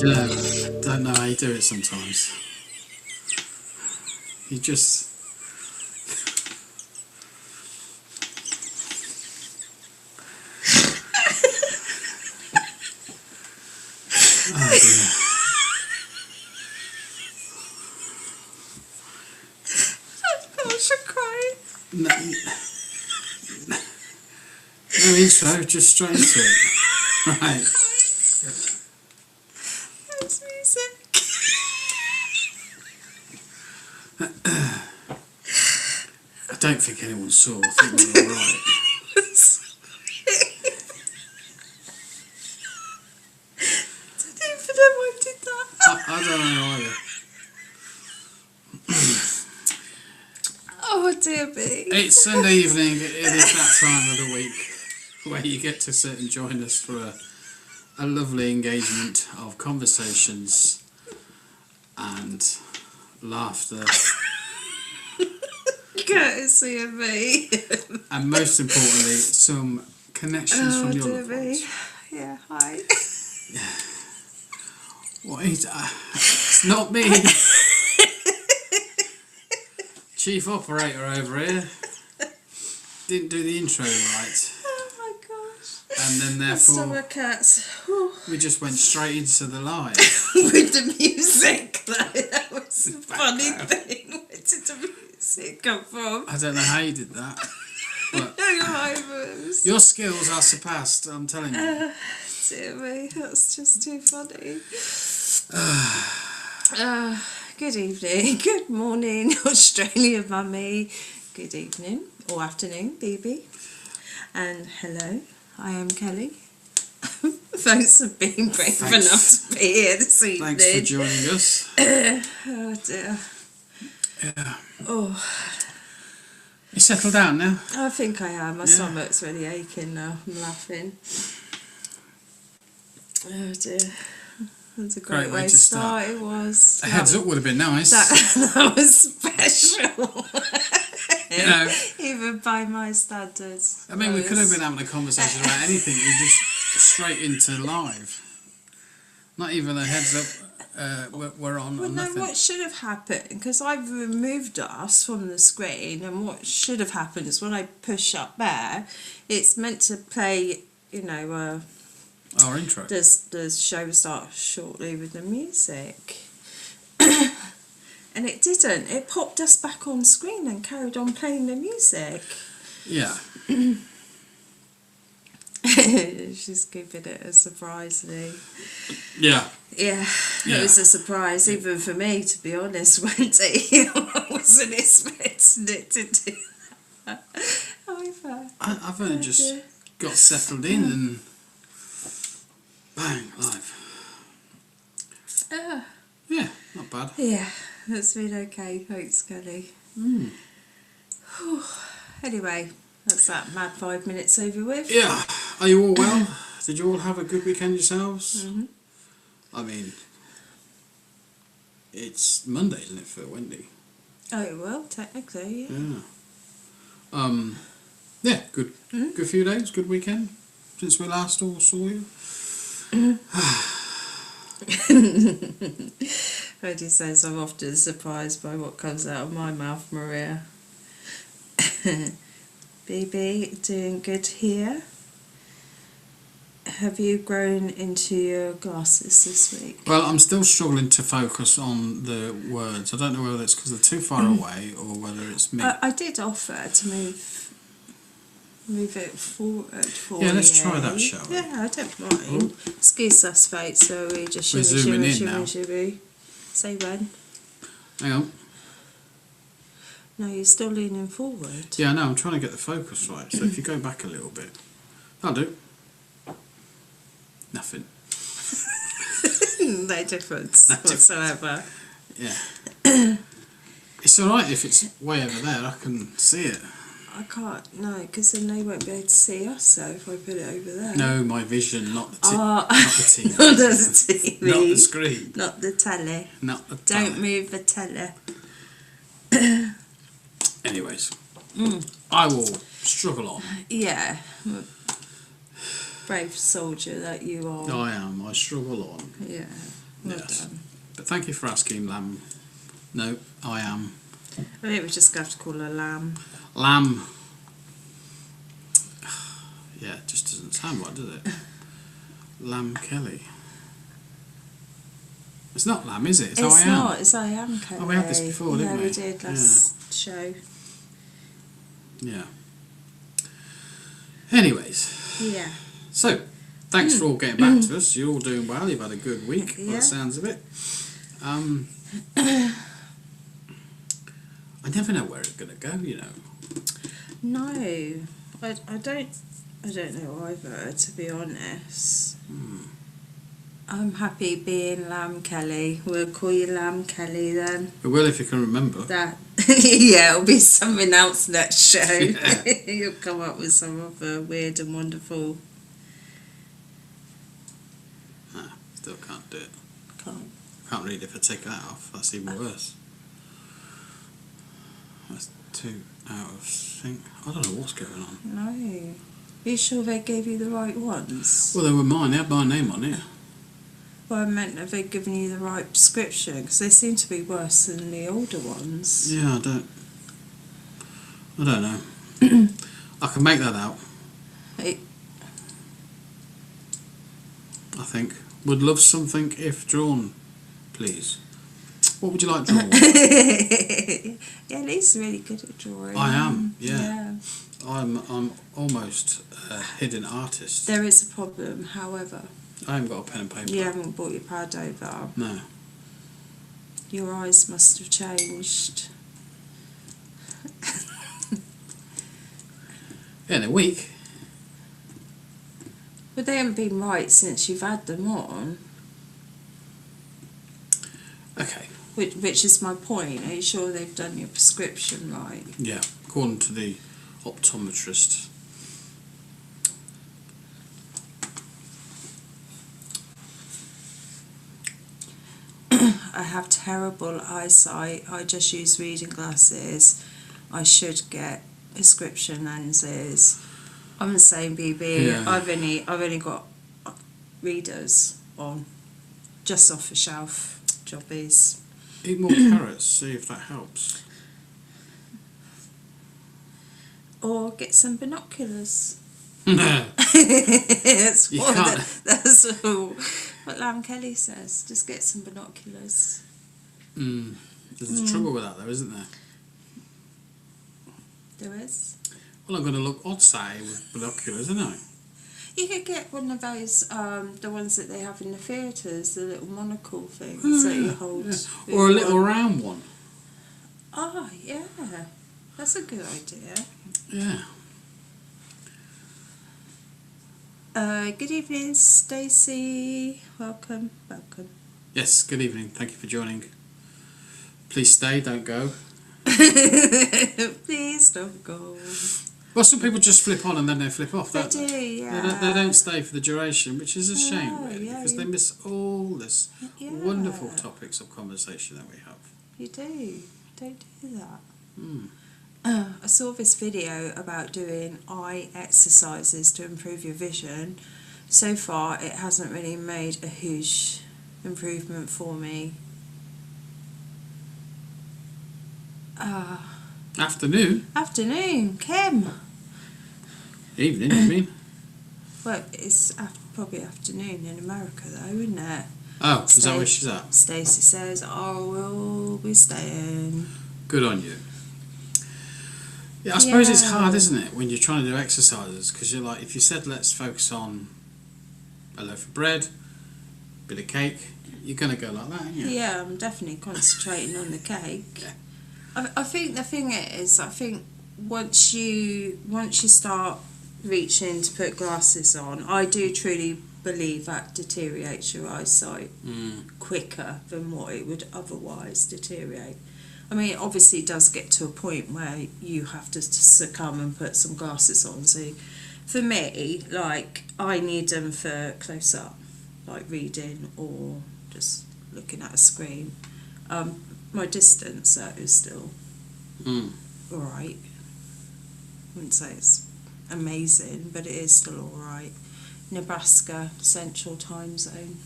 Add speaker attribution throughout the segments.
Speaker 1: Yeah, don't know how you do it sometimes. You just... Oh dear.
Speaker 2: Gosh, I'm crying.
Speaker 1: No, no intro, just straight into it. Right.
Speaker 2: That's music.
Speaker 1: I don't think anyone saw. I think we're alright.
Speaker 2: I don't even know why I did that.
Speaker 1: I don't know either.
Speaker 2: Oh dear me.
Speaker 1: It's Sunday evening. It is that time of the week where you get to sit and join us for a lovely engagement of conversations and laughter.
Speaker 2: Courtesy of me.
Speaker 1: And most importantly, some connections from your loved ones.
Speaker 2: Yeah, hi.
Speaker 1: What is it's not me. Chief operator over here didn't do the intro right.
Speaker 2: Oh my gosh.
Speaker 1: And then therefore
Speaker 2: Stomach cats.
Speaker 1: we just went straight into the live.
Speaker 2: With the music. That was the funny thing. Where did the music come from?
Speaker 1: I don't know how you did that. But
Speaker 2: Rivals.
Speaker 1: your skills are surpassed, I'm telling you.
Speaker 2: Dear me, that's just too funny. Good evening, good morning, Australia mummy. Good evening or afternoon, baby. And hello, I am Kelly. Thanks for being brave enough to be here this evening.
Speaker 1: Thanks for joining us.
Speaker 2: Oh dear.
Speaker 1: Yeah.
Speaker 2: Oh,
Speaker 1: You settled down now?
Speaker 2: I think I am. My stomach's really aching now. I'm laughing. Oh dear. That's a great way to start. It was.
Speaker 1: A heads up would have been nice.
Speaker 2: That was special.
Speaker 1: You know,
Speaker 2: even by my standards.
Speaker 1: I mean, we could have been having a conversation about anything. We just straight into live. Not even a heads up. We're on.
Speaker 2: Well, no,
Speaker 1: nothing.
Speaker 2: what should have happened? Because I've removed us from the screen, and what should have happened is when I push up there, it's meant to play. You know.
Speaker 1: Our intro.
Speaker 2: The show starts shortly with the music. And it didn't. It popped us back on screen and carried on playing the music.
Speaker 1: Yeah.
Speaker 2: She's giving it a surprise, Lee.
Speaker 1: Yeah.
Speaker 2: Yeah, it was a surprise, even for me, to be honest, Wendy. I wasn't expecting it to do that.
Speaker 1: I've only just got settled in and bang, live. Yeah, not bad.
Speaker 2: Yeah, that's been okay. Thanks, Kelly. Anyway, that's that mad 5 minutes over with.
Speaker 1: Yeah. Are you all well? Did you all have a good weekend yourselves?
Speaker 2: Mm-hmm.
Speaker 1: I mean, it's Monday, isn't it, for Wendy?
Speaker 2: Oh, well, technically, yeah.
Speaker 1: Yeah. Yeah, good. Good few days, good weekend since we last all saw you.
Speaker 2: Freddie says I'm often surprised by what comes out of my mouth, Maria. BB, doing good here. Have you grown into your glasses this week?
Speaker 1: Well, I'm still struggling to focus on the words. I don't know whether it's because they're too far away or whether it's me.
Speaker 2: I did offer to move it forward for you.
Speaker 1: Yeah, let's try that, shall we?
Speaker 2: Yeah, I don't mind. Excuse us, fate, so we just
Speaker 1: We're zooming in
Speaker 2: shimmy,
Speaker 1: now.
Speaker 2: shimmy. Say when.
Speaker 1: Hang on.
Speaker 2: No, you're still leaning forward.
Speaker 1: Yeah, no, I'm trying to get the focus right. So if you go back a little bit. I'll do. Nothing.
Speaker 2: No difference whatsoever.
Speaker 1: Yeah. It's alright if it's way over there, I can see it.
Speaker 2: I can't, no, because then they won't be able to see us, so if I put it over there.
Speaker 1: No, my vision, not the TV.
Speaker 2: Not the TV.
Speaker 1: Not the screen.
Speaker 2: Not the telly.
Speaker 1: Not the
Speaker 2: Don't
Speaker 1: telly.
Speaker 2: move the telly.
Speaker 1: Anyways, I will struggle on.
Speaker 2: Yeah. Brave soldier that you are.
Speaker 1: I am. I struggle on.
Speaker 2: Yeah. Well
Speaker 1: Yes.
Speaker 2: done.
Speaker 1: But thank you for asking, Lamb. No, I am.
Speaker 2: I think we just have to call her Lamb.
Speaker 1: Lamb. Yeah, it just doesn't sound right, does it? Lamb Kelly. It's not Lamb, is it? It's I am.
Speaker 2: Not. It's I am Kelly.
Speaker 1: Oh, we had this before, didn't we?
Speaker 2: Yeah, we did last show.
Speaker 1: Yeah. Anyways.
Speaker 2: Yeah.
Speaker 1: So, thanks for all getting back to us. You're all doing well. You've had a good week, by
Speaker 2: Yeah.
Speaker 1: the sounds of it. I never know where it's going to go, you know.
Speaker 2: No, I don't know either, to be honest. I'm happy being Lamb Kelly. We'll call you Lamb Kelly then.
Speaker 1: We will if you can remember.
Speaker 2: That yeah, it'll be something else next show.
Speaker 1: Yeah.
Speaker 2: You'll come up with some other weird and wonderful.
Speaker 1: Still can't do it.
Speaker 2: Can't.
Speaker 1: Read if I take that off. That's even worse. That's 2 out of sync. I don't know what's going on.
Speaker 2: No. Are you sure they gave you the right ones?
Speaker 1: Well, they were mine. They had my name on it.
Speaker 2: Well, I meant have they given you the right prescription? Because they seem to be worse than the older ones.
Speaker 1: Yeah, I don't know. I can make that out.
Speaker 2: It,
Speaker 1: I think. Would love something if drawn, please. What would you like drawn?
Speaker 2: yeah, Lisa's really good at drawing.
Speaker 1: I am, yeah. I'm almost a hidden artist.
Speaker 2: There is a problem, however.
Speaker 1: I haven't got a pen and paper.
Speaker 2: You haven't brought your pad over.
Speaker 1: No.
Speaker 2: Your eyes must have changed.
Speaker 1: Yeah, in a week.
Speaker 2: But they haven't been right since you've had them on.
Speaker 1: Okay.
Speaker 2: Which is my point. Are you sure they've done your prescription right?
Speaker 1: Yeah, according to the optometrist.
Speaker 2: I have terrible eyesight. I just use reading glasses. I should get prescription lenses. I'm the same, BB.
Speaker 1: Yeah.
Speaker 2: I've only got readers on, just off the shelf. Jobbies.
Speaker 1: Eat more carrots, see if that helps.
Speaker 2: Or get some binoculars.
Speaker 1: No.
Speaker 2: that's
Speaker 1: You
Speaker 2: what
Speaker 1: can't.
Speaker 2: that's all what Lamb Kelly says. Just get some binoculars.
Speaker 1: There's a trouble with that though, isn't there?
Speaker 2: There is.
Speaker 1: Well, I'm going to look odd say with binoculars, isn't I?
Speaker 2: You could get one of those, the ones that they have in the theatres, the little monocle things that you hold.
Speaker 1: Yeah. Or a little round one.
Speaker 2: Oh, yeah. That's a good idea.
Speaker 1: Yeah.
Speaker 2: Good evening, Stacey. Welcome.
Speaker 1: Yes, good evening. Thank you for joining. Please stay, don't go.
Speaker 2: Please don't go.
Speaker 1: Well, some people just flip on and then they flip off,
Speaker 2: They
Speaker 1: don't
Speaker 2: do,
Speaker 1: they?
Speaker 2: yeah.
Speaker 1: They don't stay for the duration, which is a shame,
Speaker 2: No,
Speaker 1: really,
Speaker 2: yeah,
Speaker 1: because they miss all this
Speaker 2: Yeah.
Speaker 1: wonderful topics of conversation that we have.
Speaker 2: You do. Don't do that.
Speaker 1: Mm.
Speaker 2: I saw this video about doing eye exercises to improve your vision. So far, it hasn't really made a huge improvement for me.
Speaker 1: Afternoon?
Speaker 2: Afternoon, Kim.
Speaker 1: Evening, you mean?
Speaker 2: Well, it's probably afternoon in America, though, isn't it?
Speaker 1: Oh, is that where she's at?
Speaker 2: Stacey says, "I will be staying."
Speaker 1: Good on you. Yeah, I suppose it's
Speaker 2: Yeah.
Speaker 1: hard, isn't it, when you're trying to do exercises, because you're like, if you said let's focus on a loaf of bread, bit of cake, you're going to go like that, aren't you?
Speaker 2: Yeah, I'm definitely concentrating on the cake.
Speaker 1: Yeah.
Speaker 2: I think the thing is, once you start reaching to put glasses on, I do truly believe that deteriorates your eyesight quicker than what it would otherwise deteriorate. I mean, it obviously does get to a point where you have to succumb and put some glasses on. So for me, like, I need them for close up, like reading or just looking at a screen. My distance, though, is still alright. I wouldn't say it's amazing, but it is still alright. Nebraska Central Time Zone.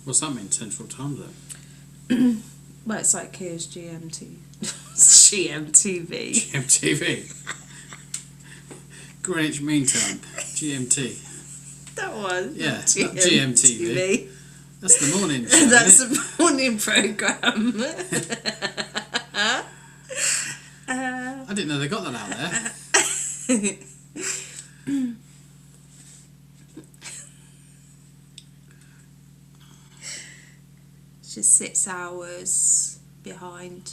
Speaker 1: What's that mean, Central Time Zone?
Speaker 2: Well, it's like here's GMT. GMTV.
Speaker 1: GMTV. Greenwich Mean Time. GMT.
Speaker 2: That one.
Speaker 1: Yeah,
Speaker 2: not
Speaker 1: not GMTV. That's the morning show.
Speaker 2: That's
Speaker 1: isn't it?
Speaker 2: the morning programme.
Speaker 1: I didn't know they got that out there.
Speaker 2: It's just 6 hours behind.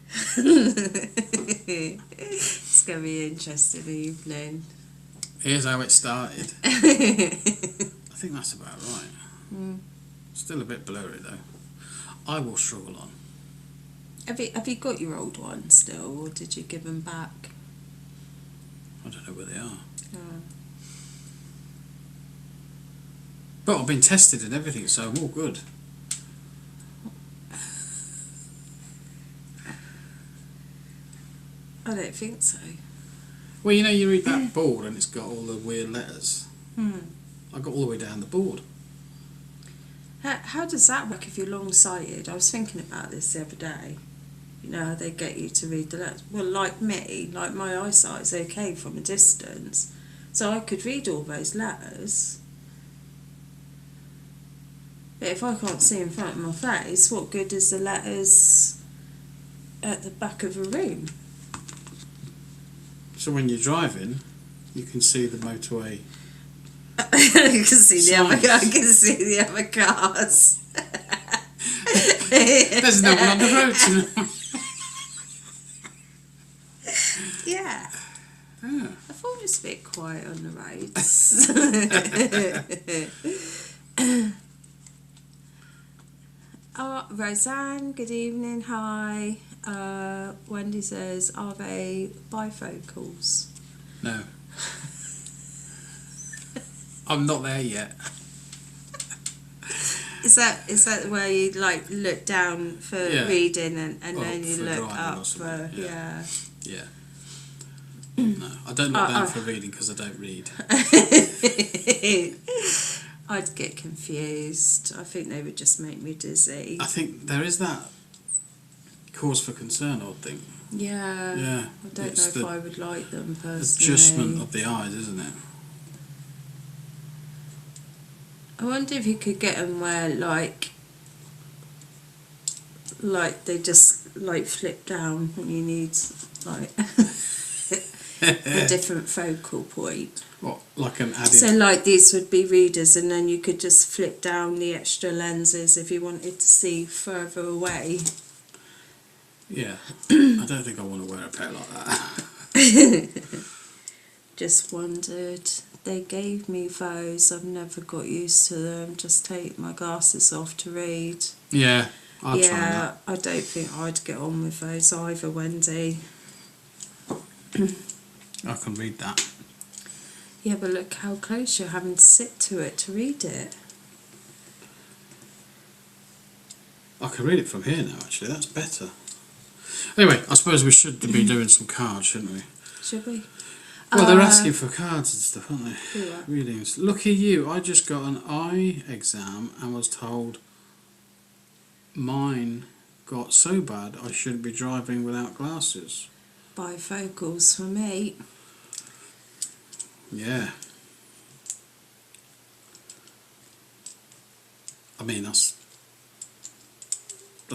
Speaker 2: It's going to be an interesting evening.
Speaker 1: Here's how it started. I think that's about right. Still a bit blurry though. I will struggle on.
Speaker 2: Have you got your old one still, or did you give them back?
Speaker 1: I don't know where they are.
Speaker 2: Oh.
Speaker 1: But I've been tested and everything, so I'm all good.
Speaker 2: I don't think so.
Speaker 1: Well, you know, you read that board and it's got all the weird letters.
Speaker 2: Hmm.
Speaker 1: I got all the way down the board.
Speaker 2: How does that work if you're long-sighted? I was thinking about this the other day. You know how they get you to read the letters? Well, like me, like my eyesight's okay from a distance, so I could read all those letters. But if I can't see in front of my face, what good is the letters at the back of a room?
Speaker 1: So when you're driving, you can see the motorway.
Speaker 2: I can see the other.
Speaker 1: Signs.
Speaker 2: I can see the other cars.
Speaker 1: There's no one on the road tonight.
Speaker 2: Yeah.
Speaker 1: Yeah.
Speaker 2: I thought it was a bit quiet on the roads. Oh, Roseanne, good evening, hi. Wendy says, are they bifocals?
Speaker 1: No. I'm not there yet.
Speaker 2: Is that where you like look down for reading and then you look up for
Speaker 1: yeah. No, I don't look down for reading because I don't read.
Speaker 2: I'd get confused. I think they would just make me dizzy.
Speaker 1: I think there is that cause for concern, I would think.
Speaker 2: Yeah.
Speaker 1: Yeah.
Speaker 2: I don't know if I would like them personally.
Speaker 1: Adjustment of the eyes, isn't it?
Speaker 2: I wonder if you could get them where like they just like flip down when you need like a different focal point.
Speaker 1: What, like an added...
Speaker 2: So like these would be readers and then you could just flip down the extra lenses if you wanted to see further away.
Speaker 1: Yeah. I don't think I want to wear a pair like that.
Speaker 2: Just wondered. They gave me those. I've never got used to them. Just take my glasses off to read.
Speaker 1: Yeah, I'll try that.
Speaker 2: I don't think I'd get on with those either, Wendy.
Speaker 1: I can read that.
Speaker 2: Yeah, but look how close you're having to sit to it to read it.
Speaker 1: I can read it from here now, actually. That's better. Anyway, I suppose we should be doing some cards, shouldn't we?
Speaker 2: Should we?
Speaker 1: Well, they're asking for cards and stuff, aren't they?
Speaker 2: Yeah.
Speaker 1: Readings. Lucky you, I just got an eye exam and was told mine got so bad I shouldn't be driving without glasses.
Speaker 2: Bifocals for me.
Speaker 1: Yeah. I mean, that's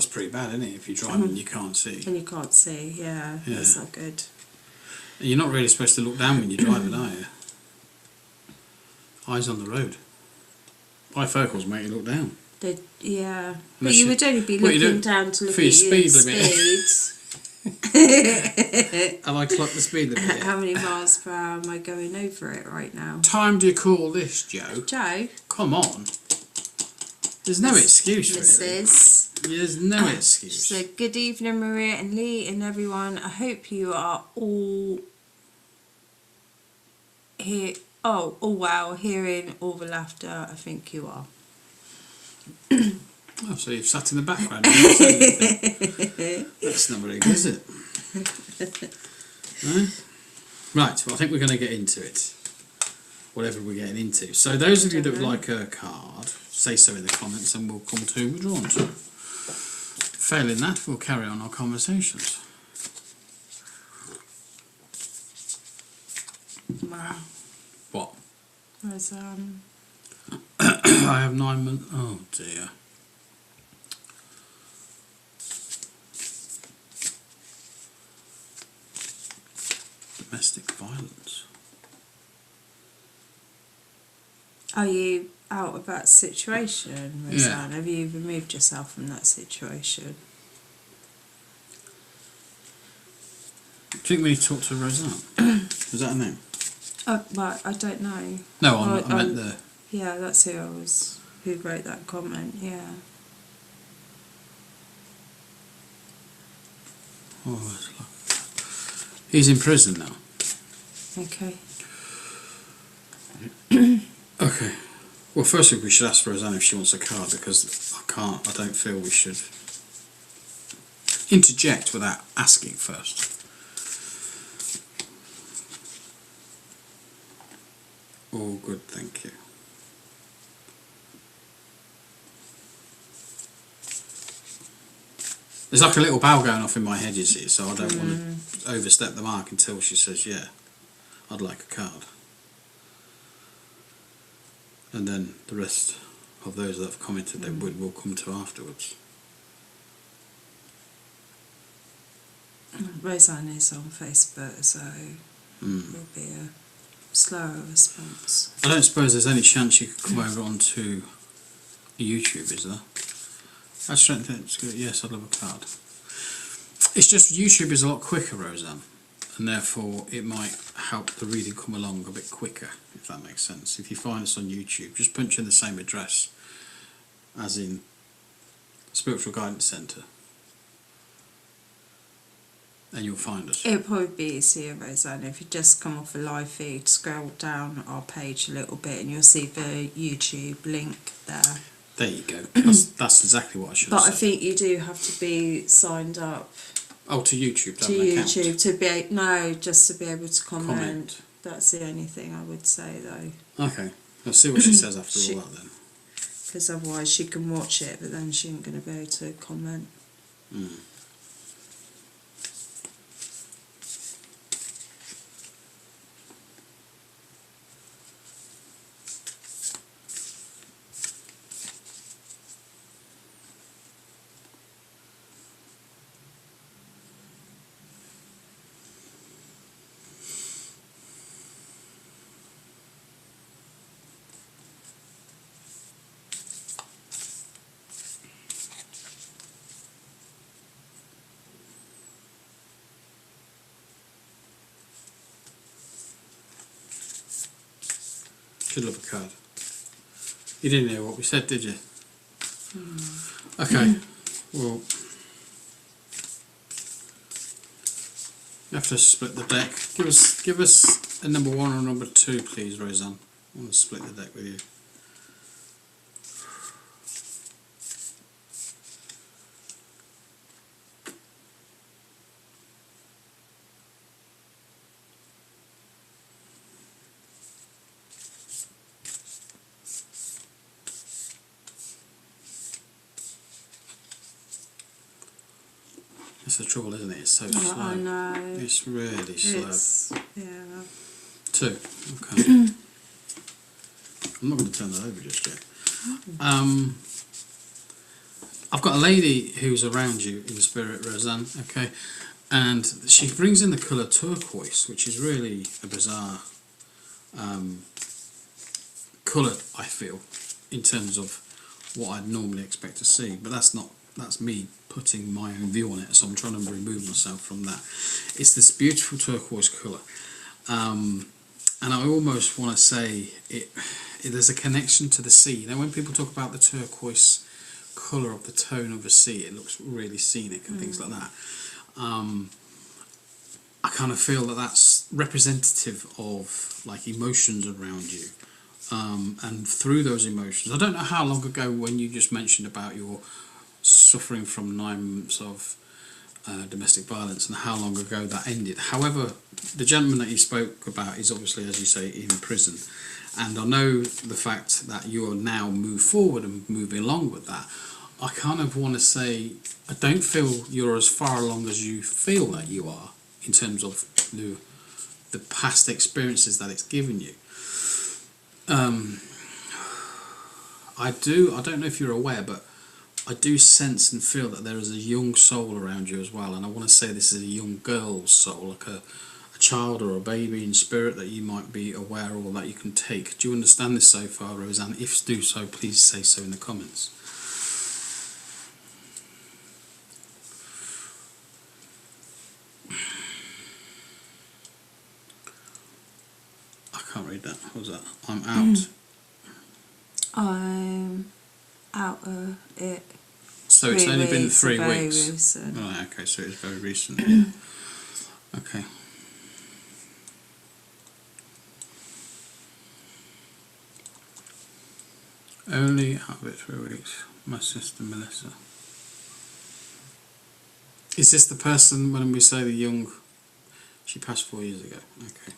Speaker 1: pretty bad, isn't it? If you're driving and you can't see.
Speaker 2: And you can't see, yeah. That's not good.
Speaker 1: And you're not really supposed to look down when you're driving, are you? Eyes on the road. Bifocals make you look down.
Speaker 2: Yeah. But
Speaker 1: Unless
Speaker 2: you would only be looking down to look
Speaker 1: for
Speaker 2: at
Speaker 1: your
Speaker 2: your
Speaker 1: speed limit. Have I clocked the speed limit yet?
Speaker 2: How many miles per hour am I going over it right now?
Speaker 1: Time do you call this, Joe?
Speaker 2: Joe?
Speaker 1: Come on. There's no excuse, really.
Speaker 2: Mrs.
Speaker 1: There's no excuse.
Speaker 2: So, good evening, Maria and Lee and everyone. I hope you are all here. Oh, wow, hearing all the laughter. I think you are.
Speaker 1: Oh, so you've sat in the background and not said anything. That's not very good, is it? No? Right, well, I think we're going to get into it. whatever we're getting into. So those of you that would like a card, say so in the comments and we'll come to who we're drawn to. Failing that, we'll carry on our conversations.
Speaker 2: Wow.
Speaker 1: What?
Speaker 2: There's
Speaker 1: I have 9 months. Oh dear. Domestic violence.
Speaker 2: Are you out of that situation, Roseanne?
Speaker 1: Yeah.
Speaker 2: Have you removed yourself from that situation?
Speaker 1: Do you think we need to talk to Roseanne? Is that her name?
Speaker 2: Well, I don't know.
Speaker 1: No,
Speaker 2: Well,
Speaker 1: I meant the...
Speaker 2: Yeah, that's who wrote that comment, yeah.
Speaker 1: Oh, it's like... He's in prison now.
Speaker 2: Okay.
Speaker 1: Okay. Well, firstly, we should ask Roseanne if she wants a card, because I don't feel we should interject without asking first. All good, thank you. There's like a little bell going off in my head, you see, so I don't want to overstep the mark until she says, yeah, I'd like a card. And then the rest of those that have commented they will come to afterwards.
Speaker 2: Roseanne is on Facebook, so it'll be a slower response.
Speaker 1: I don't suppose there's any chance you could come over onto YouTube, is there? I just don't think it's good. Yes, I'd love a card. It's just YouTube is a lot quicker, Roseanne, and therefore it might help the reading come along a bit quicker, if that makes sense. If you find us on YouTube, just punch in the same address as in Spiritual Guidance Centre and you'll find us.
Speaker 2: It'll probably be easier, Roseanne, if you just come off a live feed, scroll down our page a little bit and you'll see the YouTube link there.
Speaker 1: There you go. That's exactly what I should have
Speaker 2: said. But I think you do have to be signed up.
Speaker 1: Oh, to YouTube.
Speaker 2: To YouTube to be just to be able to comment. That's the only thing I would say, though.
Speaker 1: Okay, let's see what she says after all that then.
Speaker 2: Because otherwise she can watch it, but then she ain't going to be able to comment.
Speaker 1: Should love a card. You didn't hear what we said, did you? Okay. Well, you have to split the deck. Give us a number 1 or number 2, please, Roseanne. I want to split the deck with you. That's the trouble, isn't it? It's so slow.
Speaker 2: I know.
Speaker 1: It's really slow.
Speaker 2: Yeah.
Speaker 1: 2. Okay. I'm not going to turn that over just yet. I've got a lady who's around you in spirit, Roseanne, okay? And she brings in the colour turquoise, which is really a bizarre colour, I feel, in terms of what I'd normally expect to see. But that's me putting my own view on it, so I'm trying to remove myself from that. It's this beautiful turquoise colour. And I almost want to say there's a connection to the sea. You know, when people talk about the turquoise colour of the tone of the sea, it looks really scenic and things like that. I kind of feel that that's representative of like emotions around you. And through those emotions, I don't know how long ago when you just mentioned about your suffering from 9 months of domestic violence and how long ago that ended. However, the gentleman that you spoke about is obviously, as you say, in prison, and I know the fact that you are now moved forward and moving along with that. I kind of want to say I don't feel you're as far along as you feel that you are in terms of the past experiences that it's given you. I don't know if you're aware, but I do sense and feel that there is a young soul around you as well, and I want to say this is a young girl's soul, like a child or a baby in spirit that you might be aware of or that you can take. Do you understand this so far, Roseanne? If do so, please say so in the comments. I can't read that. What was that? I'm out.
Speaker 2: I'm out of it.
Speaker 1: So it's only been 3
Speaker 2: very
Speaker 1: weeks.
Speaker 2: Recent.
Speaker 1: Right, okay, so it's very recent. Yeah. Okay. Only out of it 3 weeks. My sister Melissa. Is this the person when we say the young? She passed 4 years ago. Okay.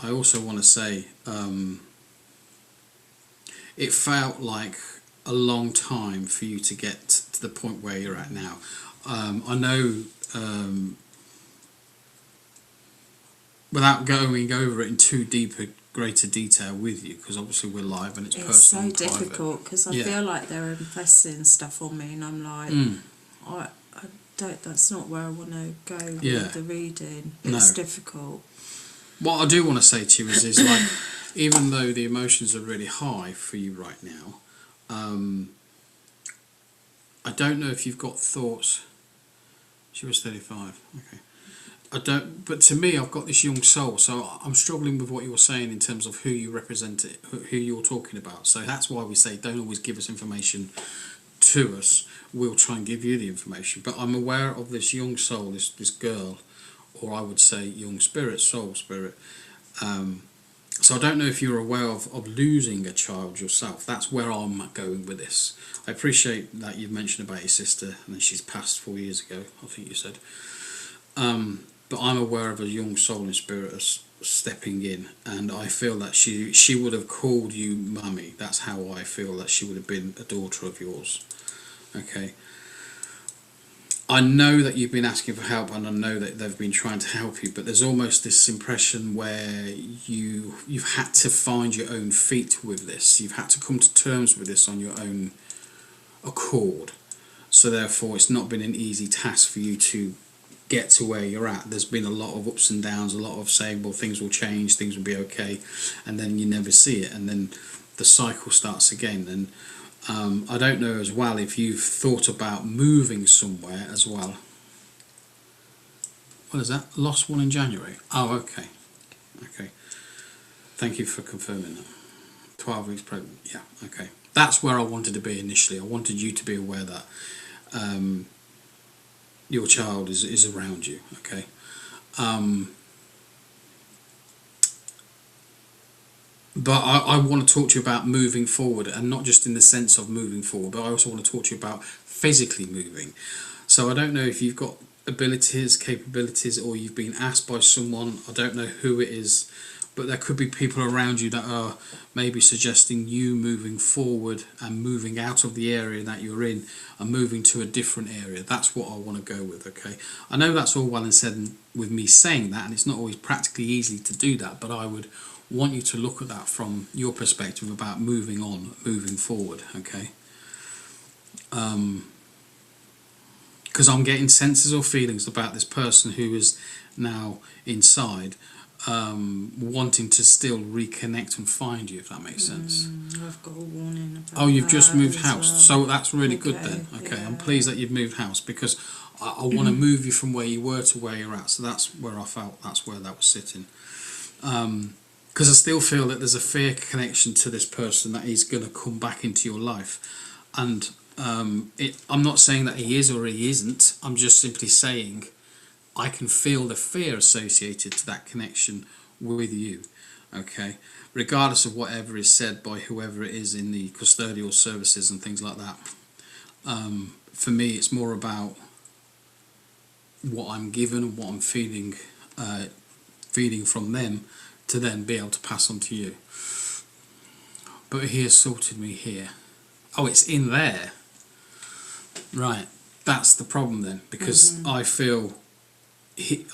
Speaker 1: I also want to say it felt like a long time for you to get to the point where you're at now. I know, without going over it in too greater detail with you, because obviously we're live and it's personal and private.
Speaker 2: So difficult because I feel like they're impressing stuff on me, and I'm like, I don't. That's not where I want to go with the reading. It's difficult.
Speaker 1: What I do want to say to you is like, even though the emotions are really high for you right now, I don't know if you've got thoughts. She was 35. Okay. I don't. But to me, I've got this young soul, so I'm struggling with what you're saying in terms of who you represent, who you're talking about. So that's why we say don't always give us information to us. We'll try and give you the information. But I'm aware of this young soul, this girl, or I would say young spirit, soul spirit. So I don't know if you're aware of losing a child yourself. That's where I'm going with this. I appreciate that you've mentioned about your sister and that she's passed 4 years ago, I think you said. But I'm aware of a young soul and spirit stepping in, and I feel that she would have called you mummy. That's how I feel that she would have been a daughter of yours. Okay. I know that you've been asking for help, and I know that they've been trying to help you, but there's almost this impression where you've had to find your own feet with this. You've had to come to terms with this on your own accord. So therefore, it's not been an easy task for you to get to where you're at. There's been a lot of ups and downs, a lot of saying, well, things will change, things will be okay, and then you never see it, and then the cycle starts again. And I don't know as well if you've thought about moving somewhere as well. What is that? Lost one in January? Oh, okay. Okay. Thank you for confirming that. 12 weeks pregnant. Yeah, okay. That's where I wanted to be initially. I wanted you to be aware that your child is around you, okay? But I want to talk to you about moving forward, and not just in the sense of moving forward, but I also want to talk to you about physically moving. So I don't know if you've got abilities, capabilities, or you've been asked by someone, I don't know who it is, but there could be people around you that are maybe suggesting you moving forward and moving out of the area that you're in and moving to a different area. That's what I want to go with, okay? I know that's all well and said with me saying that, and it's not always practically easy to do that, but I would want you to look at that from your perspective about moving on, moving forward, okay? Because I'm getting senses or feelings about this person who is now inside, wanting to still reconnect and find you, if that makes sense.
Speaker 2: I've got a warning about
Speaker 1: you've just moved house,
Speaker 2: well.
Speaker 1: So that's really good then. Okay, yeah. I'm pleased that you've moved house, because I want to move you from where you were to where you're at. So that's where I felt that's where that was sitting. Because I still feel that there's a fear connection to this person that he's going to come back into your life, and I'm not saying that he is or he isn't. I'm just simply saying I can feel the fear associated to that connection with you, okay? Regardless of whatever is said by whoever it is in the custodial services and things like that. For me, it's more about what I'm given and what I'm feeling from them to then be able to pass on to you. But he assaulted me here. Oh, it's in there. Right, that's the problem then, because I feel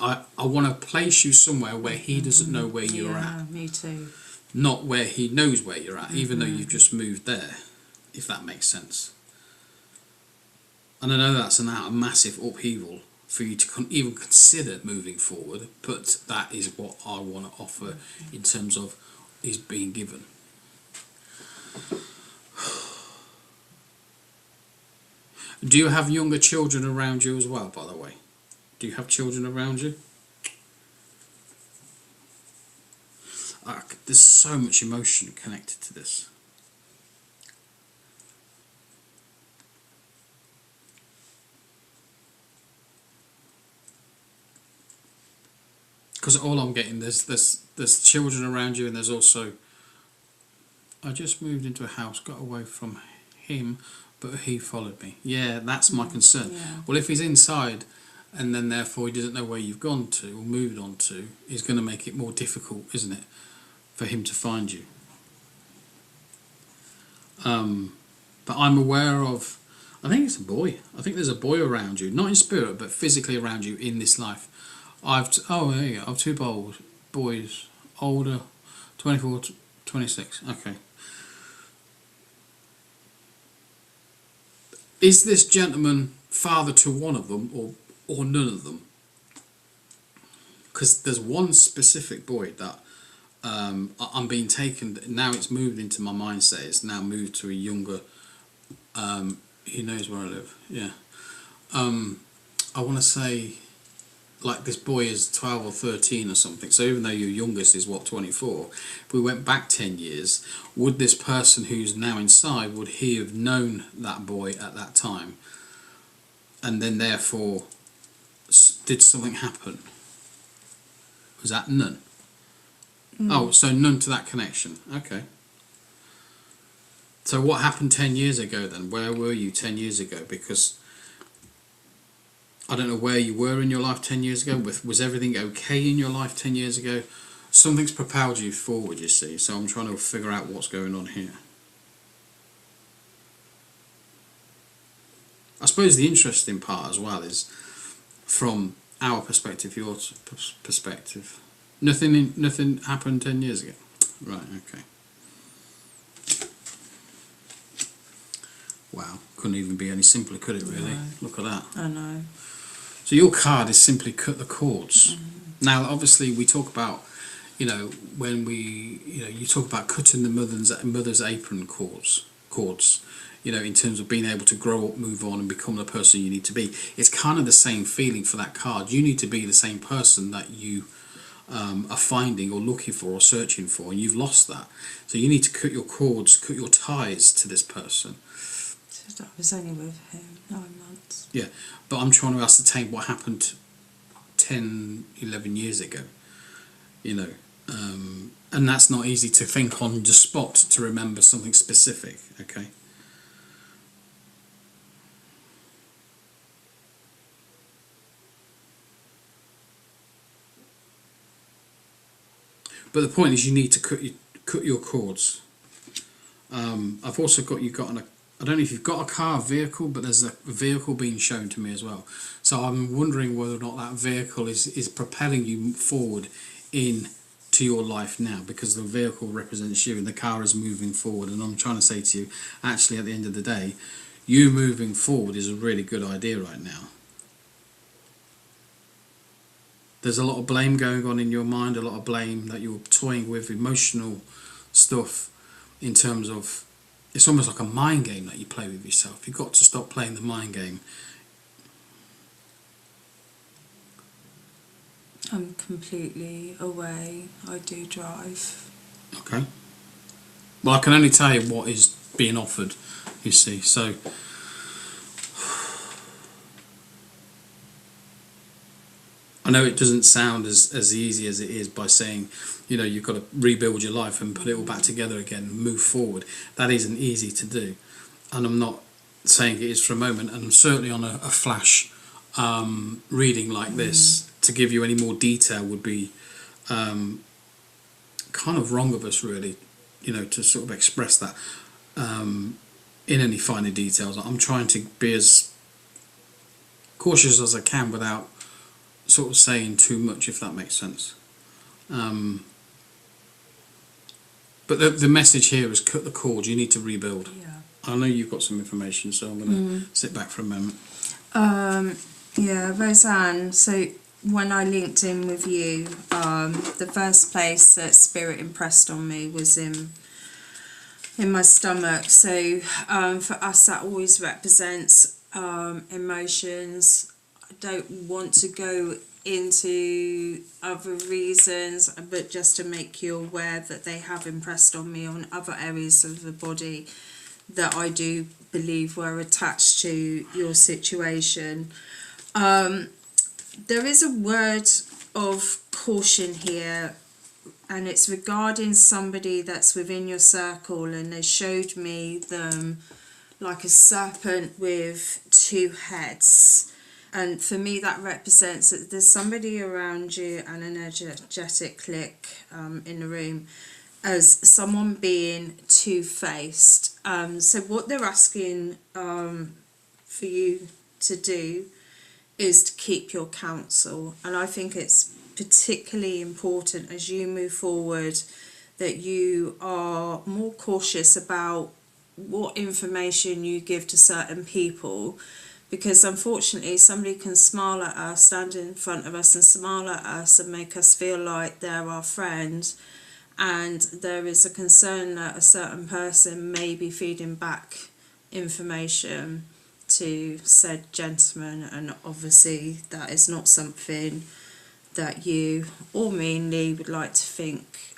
Speaker 1: I want to place you somewhere where he doesn't know where you're at.
Speaker 2: Me too.
Speaker 1: Not where he knows where you're at, even though you've just moved there, if that makes sense. And I know that's a massive upheaval for you to even consider moving forward, but that is what I want to offer in terms of is being given. Do you have younger children around you as well, by the way? Do you have children around you? There's so much emotion connected to this. Because all I'm getting, there's children around you, and there's also, I just moved into a house, got away from him, but he followed me. Yeah, that's my concern.
Speaker 2: Yeah.
Speaker 1: Well, if he's inside, and then therefore he doesn't know where you've gone to or moved on to, is going to make it more difficult, isn't it, for him to find you? But I'm aware of, I think it's a boy. I think there's a boy around you, not in spirit, but physically around you in this life. Oh, there you go. I've two boys, older, 24, 26. Okay. Is this gentleman father to one of them or none of them? Because there's one specific boy that I'm being taken, now it's moved into my mindset, it's now moved to a younger, he knows where I live, yeah. I want to say, like, this boy is 12 or 13 or something, so even though your youngest is, what, 24, if we went back 10 years, would this person who's now inside, would he have known that boy at that time? And then therefore, did something happen? Was that none? Oh, so none to that connection. Okay. So what happened 10 years ago then? Where were you 10 years ago? Because I don't know where you were in your life 10 years ago. Was everything okay in your life 10 years ago? Something's propelled you forward, you see. So I'm trying to figure out what's going on here. I suppose the interesting part as well is from our perspective, your perspective. Nothing happened 10 years ago. Right, okay. Wow, couldn't even be any simpler, could it really?
Speaker 2: No.
Speaker 1: Look at that.
Speaker 2: I know.
Speaker 1: So your card is simply cut the cords. Now, obviously, we talk about, when you talk about cutting the mother's apron cords, in terms of being able to grow up, move on, and become the person you need to be. It's kind of the same feeling for that card. You need to be the same person that you are finding or looking for or searching for, and you've lost that. So you need to cut your cords, cut your ties to this person.
Speaker 2: I was only with him 9 months.
Speaker 1: Yeah, but I'm trying to ascertain what happened 10, 11 years ago, and that's not easy to think on the spot to remember something specific, okay? But the point is, you need to cut your cords. I've also got I don't know if you've got a car, vehicle, but there's a vehicle being shown to me as well. So I'm wondering whether or not that vehicle is propelling you forward into your life now, because the vehicle represents you and the car is moving forward. And I'm trying to say to you, actually, at the end of the day, you moving forward is a really good idea right now. There's a lot of blame going on in your mind, a lot of blame that you're toying with, emotional stuff, in terms of, it's almost like a mind game that you play with yourself. You've got to stop playing the mind game.
Speaker 2: I'm completely away. I do drive.
Speaker 1: Okay. Well, I can only tell you what is being offered, you see. So I know it doesn't sound as easy as it is by saying, you've got to rebuild your life and put it all back together again and move forward. That isn't easy to do. And I'm not saying it is for a moment, and I'm certainly on a flash reading like this, to give you any more detail would be kind of wrong of us, really, to sort of express that in any finer details. I'm trying to be as cautious as I can without sort of saying too much, if that makes sense. But the message here is cut the cord. You need to rebuild.
Speaker 2: Yeah.
Speaker 1: I know you've got some information, so I'm going to sit back for a moment.
Speaker 2: Yeah, Roseanne, so when I linked in with you, the first place that Spirit impressed on me was in my stomach. So for us, that always represents emotions. I don't want to go into other reasons, but just to make you aware that they have impressed on me on other areas of the body that I do believe were attached to your situation. There is a word of caution here, and it's regarding somebody that's within your circle, and they showed me them like a serpent with two heads. And for me, that represents that there's somebody around you and an energetic click in the room as someone being two-faced. So what they're asking for you to do is to keep your counsel. And I think it's particularly important as you move forward that you are more cautious about what information you give to certain people, because unfortunately somebody can smile at us, stand in front of us and smile at us and make us feel like they're our friend, and there is a concern that a certain person may be feeding back information to said gentleman, and obviously that is not something that you or me would like to think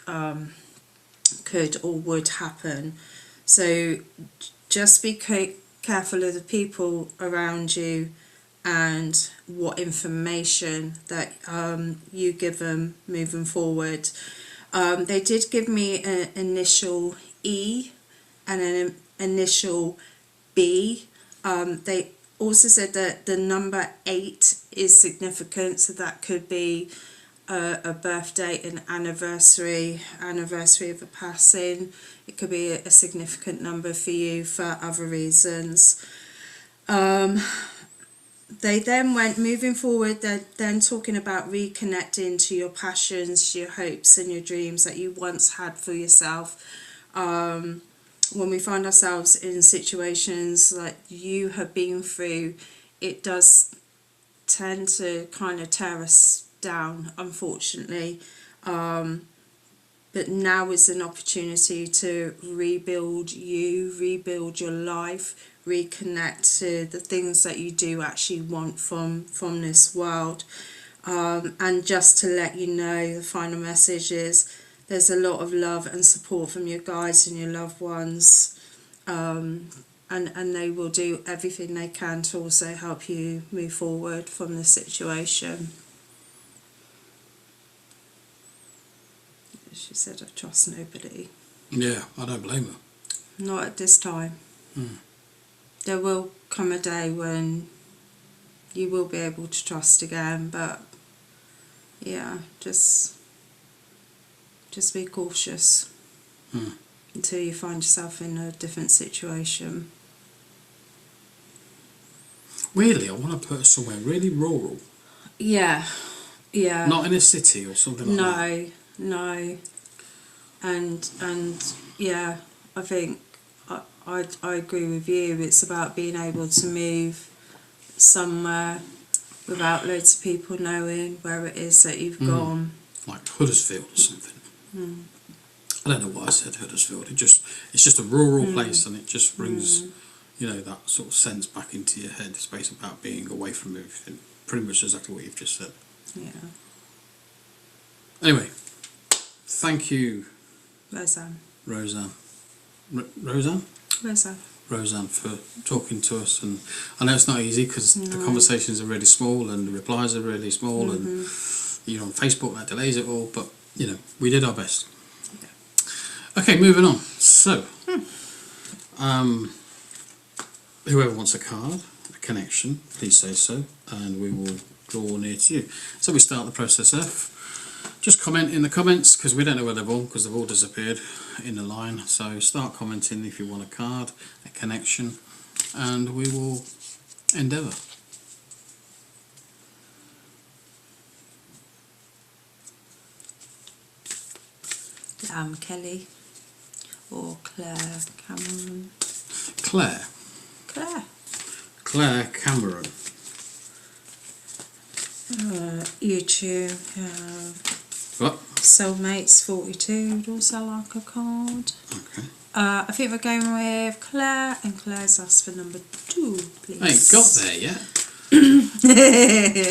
Speaker 2: could or would happen. So just be careful of the people around you and what information that you give them moving forward. They did give me an initial E and an initial B. They also said that the number 8 is significant, so that could be a birth date, an anniversary of a passing. It could be a significant number for you for other reasons. They then went moving forward. They're then talking about reconnecting to your passions, your hopes and your dreams that you once had for yourself. When we find ourselves in situations like you have been through, it does tend to kind of tear us down, unfortunately. But now is an opportunity to rebuild you, rebuild your life, reconnect to the things that you do actually want from this world. And just to let you know, the final message is there's a lot of love and support from your guides and your loved ones, and they will do everything they can to also help you move forward from the situation. She said, I trust nobody.
Speaker 1: Yeah, I don't blame her.
Speaker 2: Not at this time. There will come a day when you will be able to trust again, but yeah, just be cautious until you find yourself in a different situation.
Speaker 1: Really, I want to put her somewhere really rural.
Speaker 2: Yeah.
Speaker 1: Not in a city or something like that.
Speaker 2: No. And yeah, I think I agree with you. It's about being able to move somewhere without loads of people knowing where it is that you've gone.
Speaker 1: Like Huddersfield or something. I don't know why I said Huddersfield. It's just a rural place, and it just brings that sort of sense back into your head. It's basically about being away from everything. Pretty much exactly what you've just said.
Speaker 2: Yeah.
Speaker 1: Anyway, thank you,
Speaker 2: Roseanne,
Speaker 1: for talking to us. And I know it's not easy because the conversations are really small and the replies are really small, and on Facebook that delays it all, but we did our best. Okay, moving on. So whoever wants a card, a connection, please say so, and we will draw near to you. So we start the process F. just comment in the comments, because we don't know where they've all, because they've all disappeared in the line. So start commenting if you want a card, a connection, and we will endeavour.
Speaker 2: Kelly or Claire Cameron.
Speaker 1: Claire Cameron.
Speaker 2: YouTube.
Speaker 1: What?
Speaker 2: Soulmates 42 would also like a card.
Speaker 1: Okay.
Speaker 2: I think we're going with Claire, and Claire's asked for number 2, please.
Speaker 1: I ain't got there yet.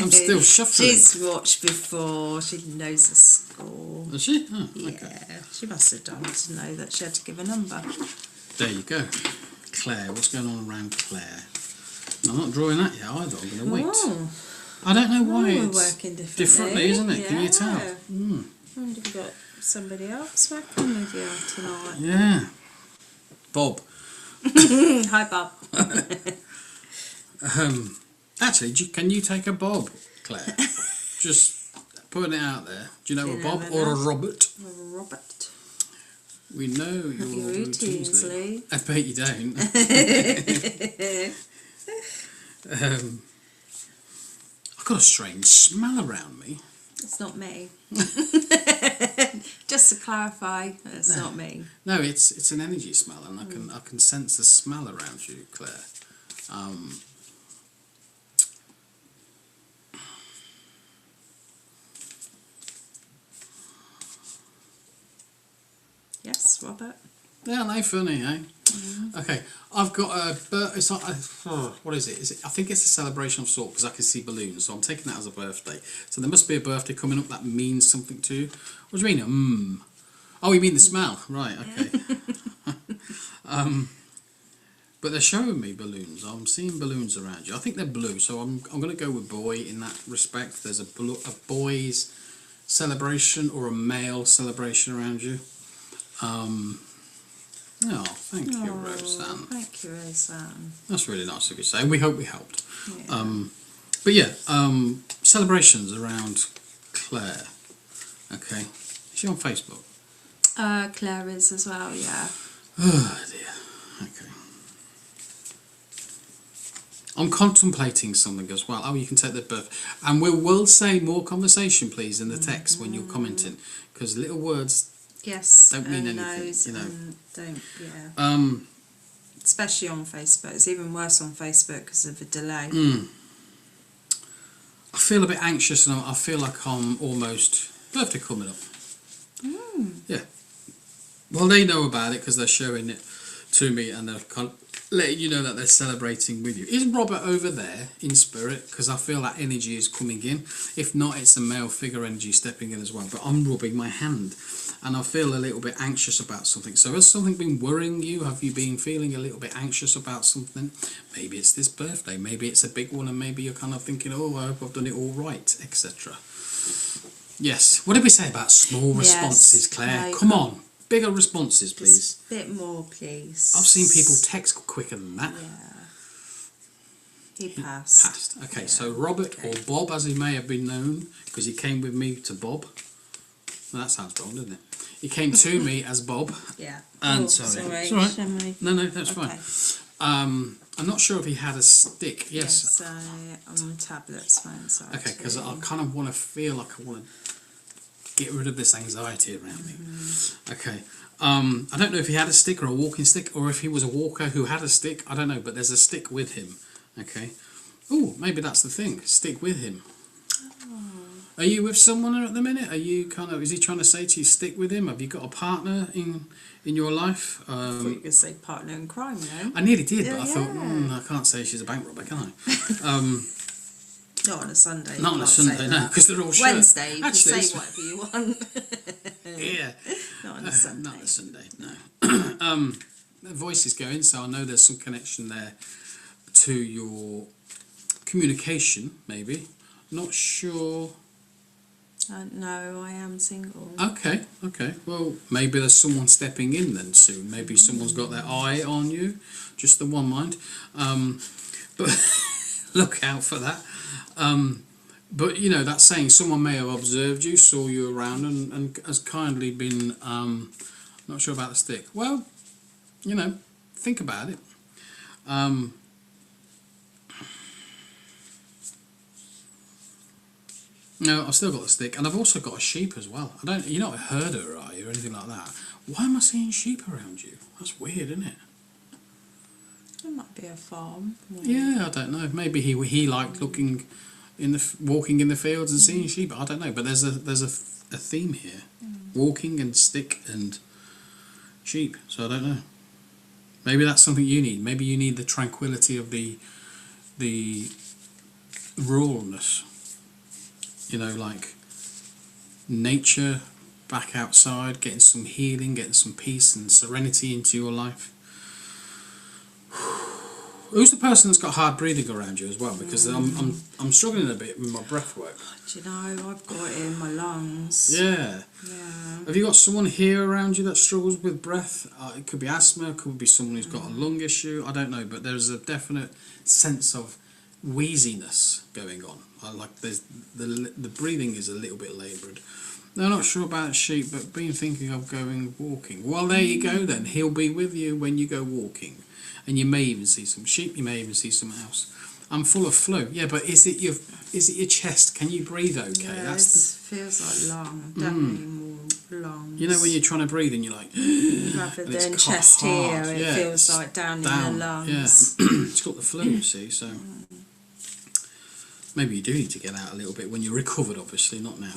Speaker 1: I'm still shuffling.
Speaker 2: She's watched before. She knows the score.
Speaker 1: Is she? Oh,
Speaker 2: Yeah,
Speaker 1: okay.
Speaker 2: she must have done to know that she had to give a number.
Speaker 1: There you go. Claire, what's going on around Claire? I'm not drawing that yet either. I'm going to wait.
Speaker 2: Oh.
Speaker 1: I don't know why
Speaker 2: We're
Speaker 1: it's
Speaker 2: working differently,
Speaker 1: isn't it?
Speaker 2: Yeah.
Speaker 1: Can you tell?
Speaker 2: I wonder if you've got somebody else working with you tonight.
Speaker 1: Yeah. Bob.
Speaker 2: Hi, Bob.
Speaker 1: Actually, can you take a Bob, Claire? Just putting it out there. Do you know a Bob or a Robert?
Speaker 2: Robert.
Speaker 1: We know
Speaker 2: Your
Speaker 1: your routines,
Speaker 2: Lee.
Speaker 1: I bet you don't. I've got a strange smell around me.
Speaker 2: It's not me. Just to clarify, it's not me.
Speaker 1: No, it's an energy smell, and I can sense the smell around you, Claire.
Speaker 2: Yes, Robert.
Speaker 1: Yeah, they funny, eh? Okay, I've got a. It's not. What is it? I think it's a celebration of sort, because I can see balloons, so I'm taking that as a birthday. So there must be a birthday coming up that means something to you. What do you mean? Oh, you mean the smell? Right. Okay. But they're showing me balloons. I'm seeing balloons around you. I think they're blue, so I'm going to go with boy in that respect. There's a boy's celebration or a male celebration around you. Oh, thank you, Roseanne.
Speaker 2: Thank you, Roseanne.
Speaker 1: That's really nice of you to say. We hope we helped.
Speaker 2: Yeah.
Speaker 1: But yeah, celebrations around Claire. Okay. Is she on Facebook?
Speaker 2: Claire is as well, yeah.
Speaker 1: Oh dear. Okay. I'm contemplating something as well. Oh, you can take the birth. And we will say more conversation, please, in the text when you're commenting, because little words don't mean anything, you know.
Speaker 2: Don't, yeah. Especially on Facebook. It's even worse on Facebook because of the delay.
Speaker 1: I feel a bit anxious, and I feel like I'm almost birthday coming up. Yeah. Well, they know about it because they're showing it to me, and they're kind of letting you know that they're celebrating with you. Is Robert over there in spirit? Because I feel that energy is coming in. If not, it's a male figure energy stepping in as well. But I'm rubbing my hand, and I feel a little bit anxious about something. So has something been worrying you? Have you been feeling a little bit anxious about something? Maybe it's this birthday. Maybe it's a big one, and maybe you're kind of thinking, oh, I hope I've done it all right, etc. Yes. What did we say about small responses, Claire? Come on. Bigger responses, please.
Speaker 2: Just a bit more, please.
Speaker 1: I've seen people text quicker than that.
Speaker 2: Yeah. He passed.
Speaker 1: Okay,
Speaker 2: Yeah.
Speaker 1: so Robert, or Bob as he may have been known, because he came with me to Bob. Well, that sounds wrong, doesn't it? He came to me as Bob.
Speaker 2: Yeah.
Speaker 1: And sorry. It's all right. No, that's fine. I'm not sure if he had a stick. Yes.
Speaker 2: On tablets, fine.
Speaker 1: Okay, because I kind of want to feel like I want to get rid of this anxiety around me. Okay. I don't know if he had a stick or a walking stick, or if he was a walker who had a stick. I don't know, but there's a stick with him. Okay. Oh, maybe that's the thing. Stick with him. Are you with someone at the minute? Are you is he trying to say to you, stick with him? Have you got a partner in your life?
Speaker 2: I thought you could say partner in crime, though.
Speaker 1: I nearly did, but I thought, I can't say she's a bank robber, can I?
Speaker 2: Not on a Sunday.
Speaker 1: Not on a Sunday, no, because they're all shut.
Speaker 2: Wednesday, you can say whatever you want.
Speaker 1: Yeah.
Speaker 2: Not on a Sunday.
Speaker 1: Not on a Sunday, no. The voice is going, so I know there's some connection there to your communication, maybe. Not sure.
Speaker 2: No, I am single.
Speaker 1: Okay. Well, maybe there's someone stepping in then soon. Maybe someone's got their eye on you. Just the one mind. But look out for that. But you know, that's saying someone may have observed you, saw you around, and has kindly been not sure about the stick. Well, you know, think about it. No, I've still got the stick, and I've also got a sheep as well. You're not a herder, are you, or anything like that? Why am I seeing sheep around you? That's weird, isn't it?
Speaker 2: It might be a farm.
Speaker 1: Yeah, I don't know. Maybe he liked looking walking in the fields and seeing sheep. I don't know, but there's a theme here: walking and stick and sheep. So I don't know. Maybe that's something you need. Maybe you need the tranquility of the ruralness. You know, like nature, back outside, getting some healing, getting some peace and serenity into your life. Who's the person that's got hard breathing around you as well? Because I'm struggling a bit with my breath work.
Speaker 2: Do you know, I've got it in my lungs.
Speaker 1: Yeah.
Speaker 2: Yeah.
Speaker 1: Have you got someone here around you that struggles with breath? It could be asthma, it could be someone who's got a lung issue. I don't know, but there's a definite sense of wheeziness going on. There's the breathing is a little bit laboured. I'm not sure about sheep, but been thinking of going walking. Well, there you go then. He'll be with you when you go walking. And you may even see some sheep, you may even see something else. I'm full of flu. Yeah, but is it your chest? Can you breathe okay?
Speaker 2: Yeah, it feels like lung, definitely more lungs.
Speaker 1: You know when you're trying to breathe and you're like...
Speaker 2: Rather than chest here, it feels like down in the lungs.
Speaker 1: Yeah, it's got the flu, you see, so... Maybe you do need to get out a little bit when you're recovered, obviously, not now.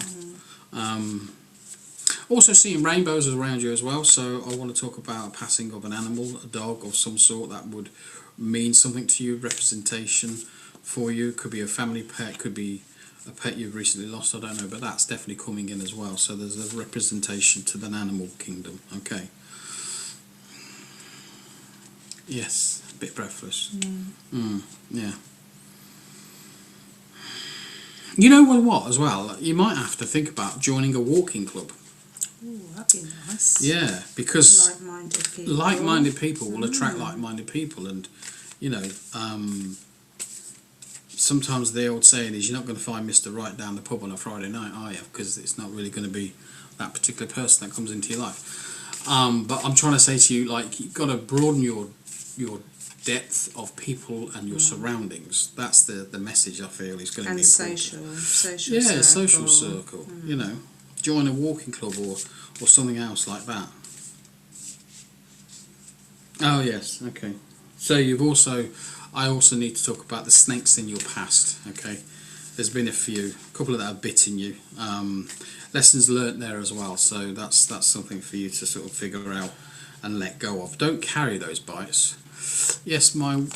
Speaker 1: Also seeing rainbows around you as well, so I want to talk about passing of an animal, a dog of some sort that would mean something to you, representation for you. Could be a family pet, could be a pet you've recently lost, I don't know, but that's definitely coming in as well. So there's a representation to the animal kingdom, okay. Yes, a bit breathless. Yeah. You know what as well, you might have to think about joining a walking club.
Speaker 2: Ooh, that'd be nice.
Speaker 1: Yeah, because
Speaker 2: like-minded
Speaker 1: people will attract like-minded people, and you know, sometimes the old saying is you're not going to find Mr. Right down the pub on a Friday night, are you? Because it's not really going to be that particular person that comes into your life. But I'm trying to say to you, like, you've got to broaden your depth of people and your surroundings. That's the message I feel is going to be important.
Speaker 2: social
Speaker 1: social circle. You know, join a walking club or something else like that. Oh yes, okay. So I also need to talk about the snakes in your past. Okay, there's been a couple of that have bitten you. Lessons learnt there as well. So that's something for you to sort of figure out and let go of. Don't carry those bites. Yes, my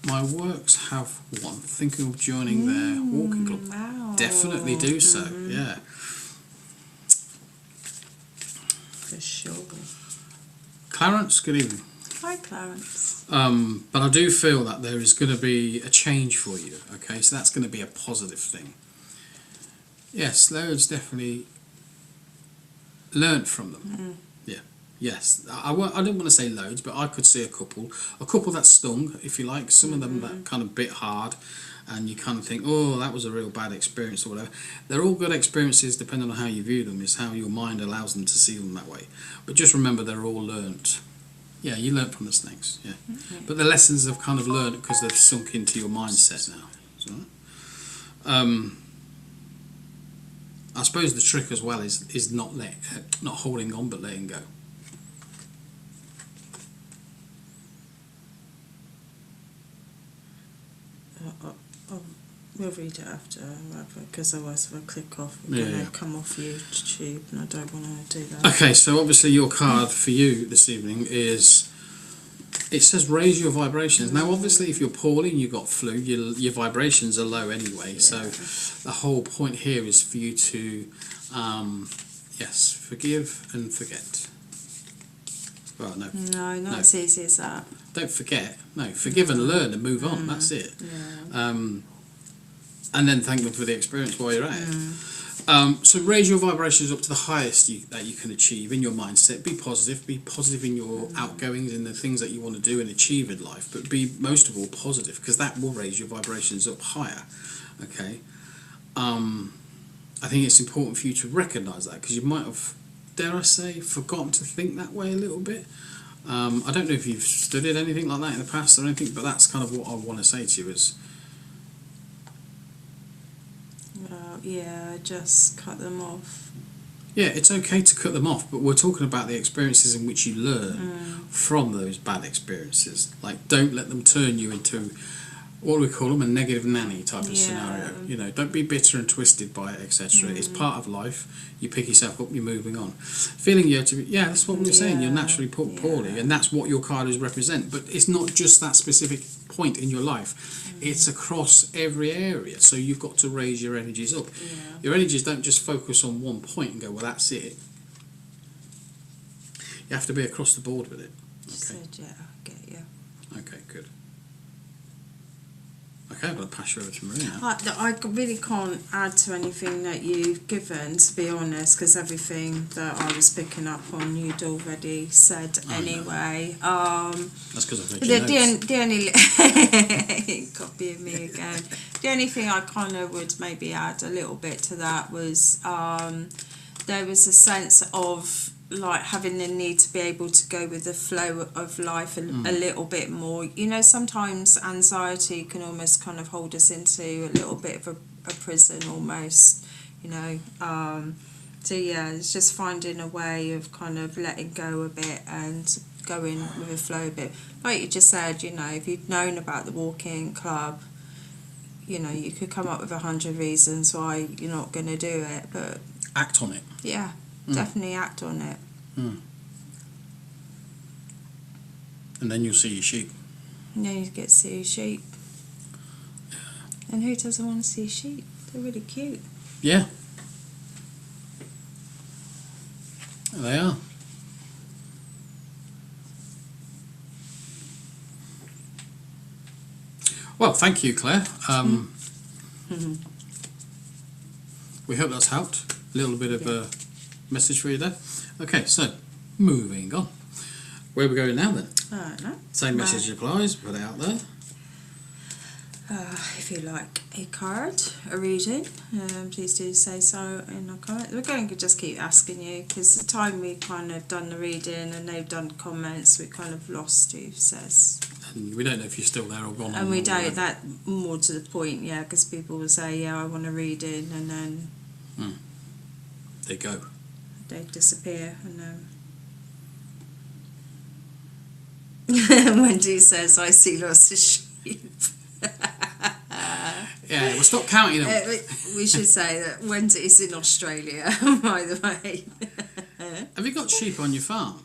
Speaker 1: works have one. Thinking of joining their walking club.
Speaker 2: Wow.
Speaker 1: Definitely do so. Yeah.
Speaker 2: For sure.
Speaker 1: Clarence, good evening.
Speaker 2: Hi, Clarence.
Speaker 1: But I do feel that there is going to be a change for you. Okay, so that's going to be a positive thing. Yes, loads definitely learnt from them. Yeah. Yes, I don't want to say loads, but I could see a couple that stung, if you like. Some of them that kind of bit hard, and you kind of think, oh, that was a real bad experience or whatever. They're all good experiences, depending on how you view them. Is how your mind allows them to see them that way. But just remember, they're all learnt. Yeah, you learnt from the snakes. Yeah, but the lessons have kind of learnt because they've sunk into your mindset now. So, I suppose the trick as well is not holding on, but letting go.
Speaker 2: We'll read it after, because otherwise if I click off, we're going to come off YouTube, and I don't want to do that.
Speaker 1: Okay, so obviously your card for you this evening is, it says raise your vibrations. Now obviously if you're poorly and you've got flu, your vibrations are low anyway, so the whole point here is for you to, yes, forgive and forget. Well,
Speaker 2: no, not as easy as that.
Speaker 1: Don't forget. No, forgive and learn and move on. That's it.
Speaker 2: Yeah.
Speaker 1: And then thank them for the experience while you're at it. So raise your vibrations up to the highest that you can achieve in your mindset. Be positive. Be positive in your outgoings, in the things that you want to do and achieve in life. But be most of all positive, because that will raise your vibrations up higher. Okay. I think it's important for you to recognise that, because you might have, dare I say, forgotten to think that way a little bit. I don't know if you've studied anything like that in the past or anything, but that's kind of what I want to say to you is...
Speaker 2: Yeah, just cut them off.
Speaker 1: Yeah, it's okay to cut them off, but we're talking about the experiences in which you learn from those bad experiences. Like, don't let them turn you into, what do we call them, a negative nanny type of scenario. You know, don't be bitter and twisted by it, etc. It's part of life. You pick yourself up, you're moving on. Feeling you're to be, that's what we were saying, you're naturally put poorly, and that's what your card represent. But it's not just that specific point in your life. It's across every area, so you've got to raise your energies up. Your energies don't just focus on one point and go, well, that's it. You have to be across the board with it. Okay.
Speaker 2: Said, I get you.
Speaker 1: Okay, good. Okay, I'm going to pass you over to Maria.
Speaker 2: I really can't add to anything that you've given, to be honest, because everything that I was picking up on you'd already said anyway.
Speaker 1: That's because I've read your notes.
Speaker 2: The only copying me again. The only thing I kind of would maybe add a little bit to that was there was a sense of like having the need to be able to go with the flow of life a little bit more. You know, sometimes anxiety can almost kind of hold us into a little bit of a prison almost, you know. So it's just finding a way of kind of letting go a bit and going with the flow a bit. Like you just said, you know, if you'd known about the walking club, you know, you could come up with 100 reasons why you're not going to do it, but
Speaker 1: act on it.
Speaker 2: Yeah. Definitely act on it.
Speaker 1: And then you'll see your sheep.
Speaker 2: And then you get to see your sheep. And who doesn't want to see sheep? They're really cute.
Speaker 1: Yeah. They are. Well, thank you, Claire. We hope that's helped. A little bit of a message for you there. Okay, so moving on. Where are we going now then?
Speaker 2: I don't know.
Speaker 1: Same message applies, put it out there.
Speaker 2: If you like a card, a reading, please do say so in the comments. We're going to just keep asking you, because the time we kind of done the reading and they've done comments, we kind of lost who says.
Speaker 1: And we don't know if you're still there or gone.
Speaker 2: And we don't, that more to the point, because people will say, I want a reading, and then
Speaker 1: they go.
Speaker 2: They disappear, and Wendy says, I see lots of sheep.
Speaker 1: Yeah, we'll stop counting them.
Speaker 2: We should say that Wendy's in Australia, by the way.
Speaker 1: Have you got sheep on your farm?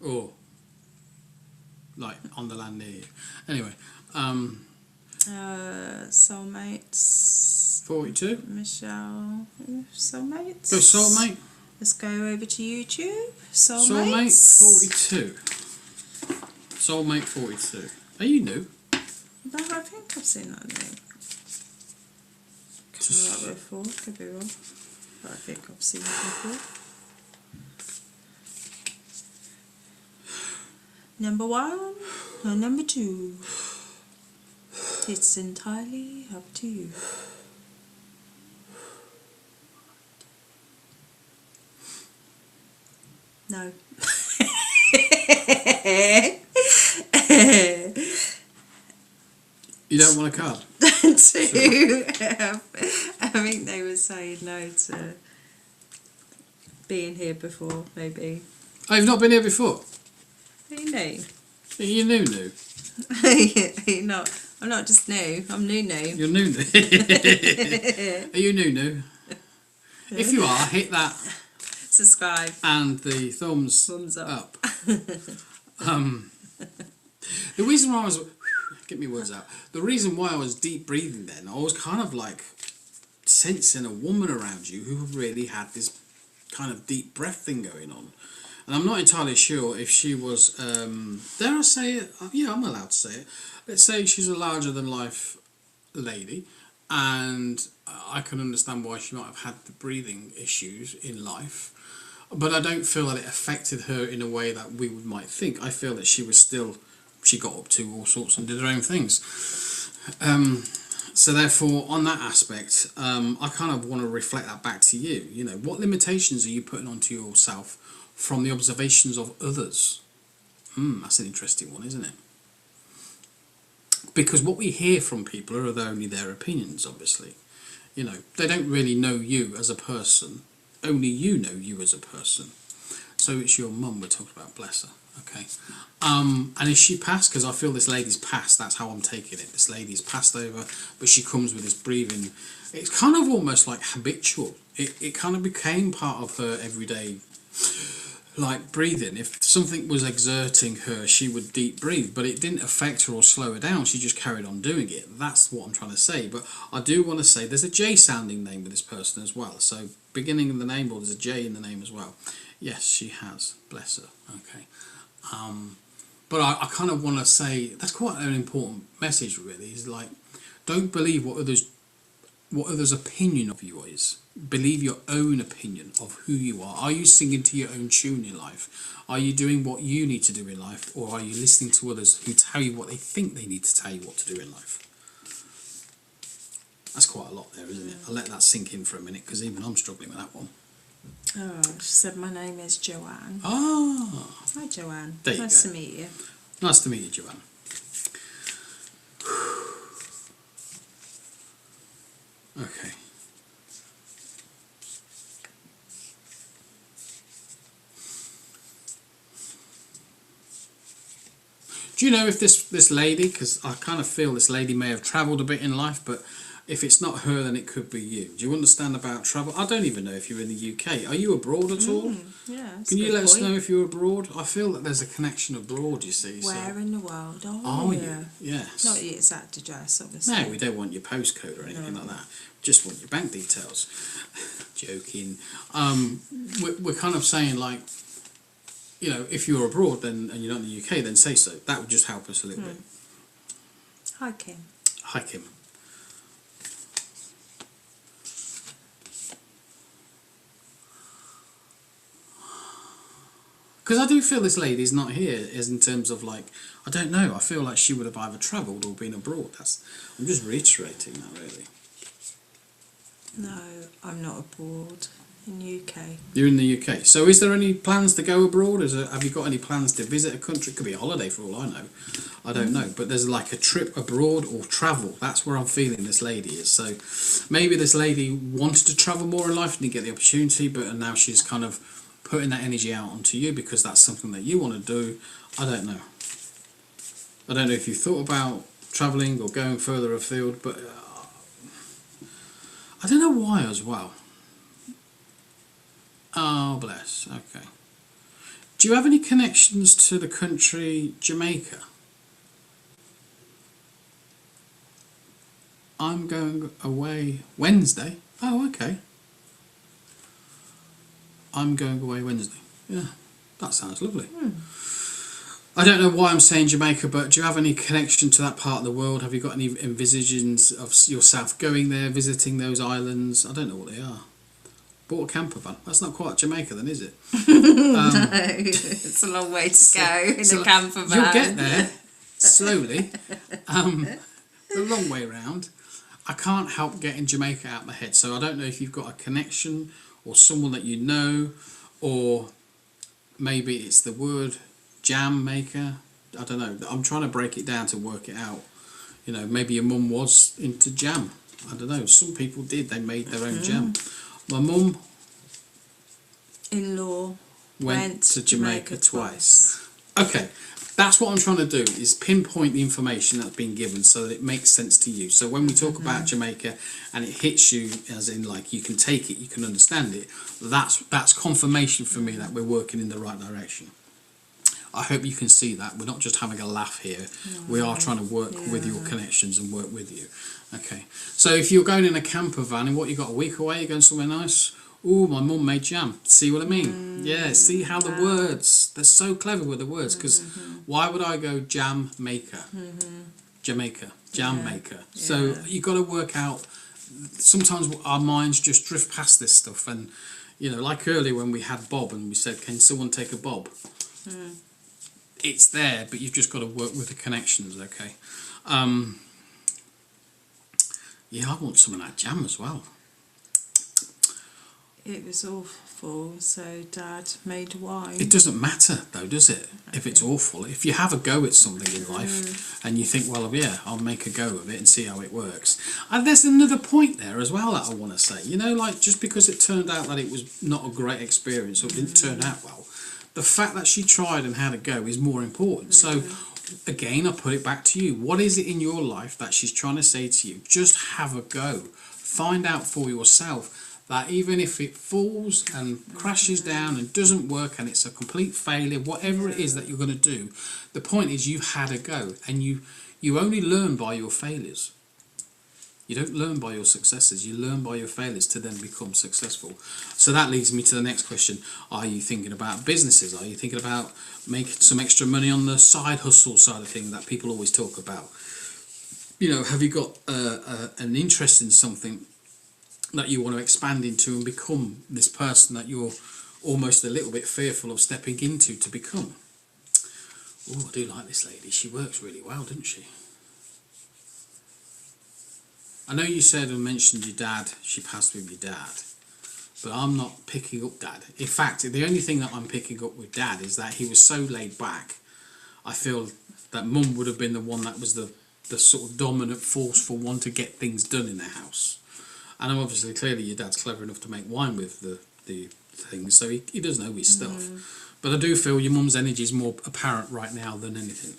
Speaker 1: Or, like, on the land near you? Anyway,
Speaker 2: soulmates.
Speaker 1: 42.
Speaker 2: Michelle. Soulmates.
Speaker 1: Go soulmate.
Speaker 2: Let's go over to YouTube. Soulmates.
Speaker 1: Soulmate 42. Soulmate 42. Are you new?
Speaker 2: No, I think I've seen that name. Could be right before, could be wrong. But I think I've seen it before. Number 1 or number 2? It's entirely up to you. No.
Speaker 1: You don't want a card?
Speaker 2: 2. I think they were saying no to being here before, maybe.
Speaker 1: Oh, you've not been here before?
Speaker 2: Are you new?
Speaker 1: Are you new?
Speaker 2: You're not. I'm not just new. I'm new.
Speaker 1: You're new. Are you new? If you are, hit that
Speaker 2: subscribe
Speaker 1: and the thumbs
Speaker 2: up.
Speaker 1: The reason why I was get me words out. The reason why I was deep breathing then, I was kind of like sensing a woman around you who really had this kind of deep breath thing going on. And I'm not entirely sure if she was, dare I say it? Yeah, I'm allowed to say it. Let's say she's a larger-than-life lady, and I can understand why she might have had the breathing issues in life, but I don't feel that it affected her in a way that we might think. I feel that she got up to all sorts and did her own things. So therefore, on that aspect, I kind of want to reflect that back to you. You know, what limitations are you putting onto yourself from the observations of others? That's an interesting one, isn't it? Because what we hear from people are only their opinions, obviously. You know, they don't really know you as a person. Only you know you as a person. So it's your mum we're talking about, bless her. Okay. And is she passed? Because I feel this lady's passed. That's how I'm taking it. This lady's passed over, but she comes with this breathing. It's kind of almost like habitual. It kind of became part of her everyday, like breathing. If something was exerting her, she would deep breathe, but it didn't affect her or slow her down. She just carried on doing it. That's what I'm trying to say. But I do want to say there's a J sounding name with this person as well. So beginning of the name, or there's a J in the name as well. Yes, she has. Bless her. Okay. But I kind of want to say that's quite an important message. Really, is like, don't believe what others' opinion of you is. Believe your own opinion of who you are. Are you singing to your own tune in life? Are you doing what you need to do in life, or are you listening to others who tell you what they think they need to tell you what to do in life? That's quite a lot there, isn't it? I'll let that sink in for a minute, because even I'm struggling with that one.
Speaker 2: Oh, she said my name is Joanne.
Speaker 1: Ah.
Speaker 2: Hi, Joanne.
Speaker 1: There you
Speaker 2: Nice
Speaker 1: go.
Speaker 2: to meet you.
Speaker 1: Nice to meet you, Joanne. Okay. Do you know if this lady, because I kind of feel this lady may have travelled a bit in life, but if it's not her, then it could be you. Do you understand about travel? I don't even know if you're in the UK. Are you abroad at all?
Speaker 2: Yeah.
Speaker 1: Can you let us know if you're abroad? I feel that there's a connection abroad, you see.
Speaker 2: Where
Speaker 1: so.
Speaker 2: in the world
Speaker 1: Are
Speaker 2: you?
Speaker 1: you? Yes.
Speaker 2: Not your exact address, obviously.
Speaker 1: No, we don't want your postcode or anything like that. Just want your bank details. Joking. We're kind of saying, like, you know, if you're abroad then and you're not in the UK, then say so. That would just help us a little bit.
Speaker 2: Hi, Kim.
Speaker 1: Hi, Kim. Because I do feel this lady's not here, as in terms of, like, I don't know. I feel like she would have either travelled or been abroad. I'm just reiterating that, really.
Speaker 2: No, I'm not abroad. In UK.
Speaker 1: You're in the UK. So is there any plans to go abroad? Have you got any plans to visit a country? It could be a holiday for all I know. I don't know. But there's like a trip abroad or travel. That's where I'm feeling this lady is. So maybe this lady wanted to travel more in life and didn't get the opportunity, but now she's kind of putting that energy out onto you because that's something that you want to do. I don't know. I don't know if you thought about travelling or going further afield, but I don't know why as well. Oh, bless. Okay. Do you have any connections to the country Jamaica? I'm going away Wednesday. Oh, okay. I'm going away Wednesday. Yeah, that sounds lovely. I don't know why I'm saying Jamaica, but do you have any connection to that part of the world? Have you got any envisations of yourself going there, visiting those islands? I don't know what they are. Bought a camper van. That's not quite Jamaica then, is it?
Speaker 2: No, it's a long way to go in a camper van.
Speaker 1: You'll get there, slowly. The long way round. I can't help getting Jamaica out of my head, so I don't know if you've got a connection or someone that you know, or maybe it's the word jam maker. I don't know. I'm trying to break it down to work it out. You know, maybe your mum was into jam. I don't know. Some people did. They made their own jam. My mum
Speaker 2: in-law
Speaker 1: went to Jamaica twice. Okay, that's what I'm trying to do, is pinpoint the information that's been given so that it makes sense to you. So when we talk about Jamaica and it hits you, as in like you can take it, you can understand it, that's confirmation for me that we're working in the right direction. I hope you can see that. We're not just having a laugh here. We are trying to work with your connections and work with you. Okay. So if you're going in a camper van and what, you got a week away, you're going somewhere nice? Oh, my mum made jam. See what I mean? Yeah, see how the words, they're so clever with the words, because why would I go jam maker? Jamaica, jam maker. So you've got to work out, sometimes our minds just drift past this stuff. And, you know, like earlier when we had Bob and we said, can someone take a Bob? It's there, but you've just got to work with the connections, okay? Yeah, I want some of that jam as well.
Speaker 2: It was awful, so Dad made wine.
Speaker 1: It doesn't matter though, does it? If it's awful, if you have a go at something in life and you think, well, yeah, I'll make a go of it and see how it works. And there's another point there as well that I want to say. You know, like just because it turned out that it was not a great experience or it didn't turn out well, the fact that she tried and had a go is more important. So again, I put it back to you. What is it in your life that she's trying to say to you? Just have a go. Find out for yourself that even if it falls and crashes down and doesn't work and it's a complete failure, whatever it is that you're going to do, the point is you had a go, and you only learn by your failures. You don't learn by your successes, you learn by your failures to then become successful. So that leads me to the next question. Are you thinking about businesses? Are you thinking about making some extra money on the side hustle side of things that people always talk about? You know, have you got an interest in something that you want to expand into and become this person that you're almost a little bit fearful of stepping into to become? Oh, I do like this lady. She works really well, doesn't she? I know you said and mentioned your dad. She passed with your dad. But I'm not picking up Dad. In fact, the only thing that I'm picking up with Dad is that he was so laid back. I feel that Mum would have been the one that was the sort of dominant forceful one to get things done in the house. And obviously, clearly, your dad's clever enough to make wine with the things, so he does know his stuff. But I do feel your mum's energy is more apparent right now than anything.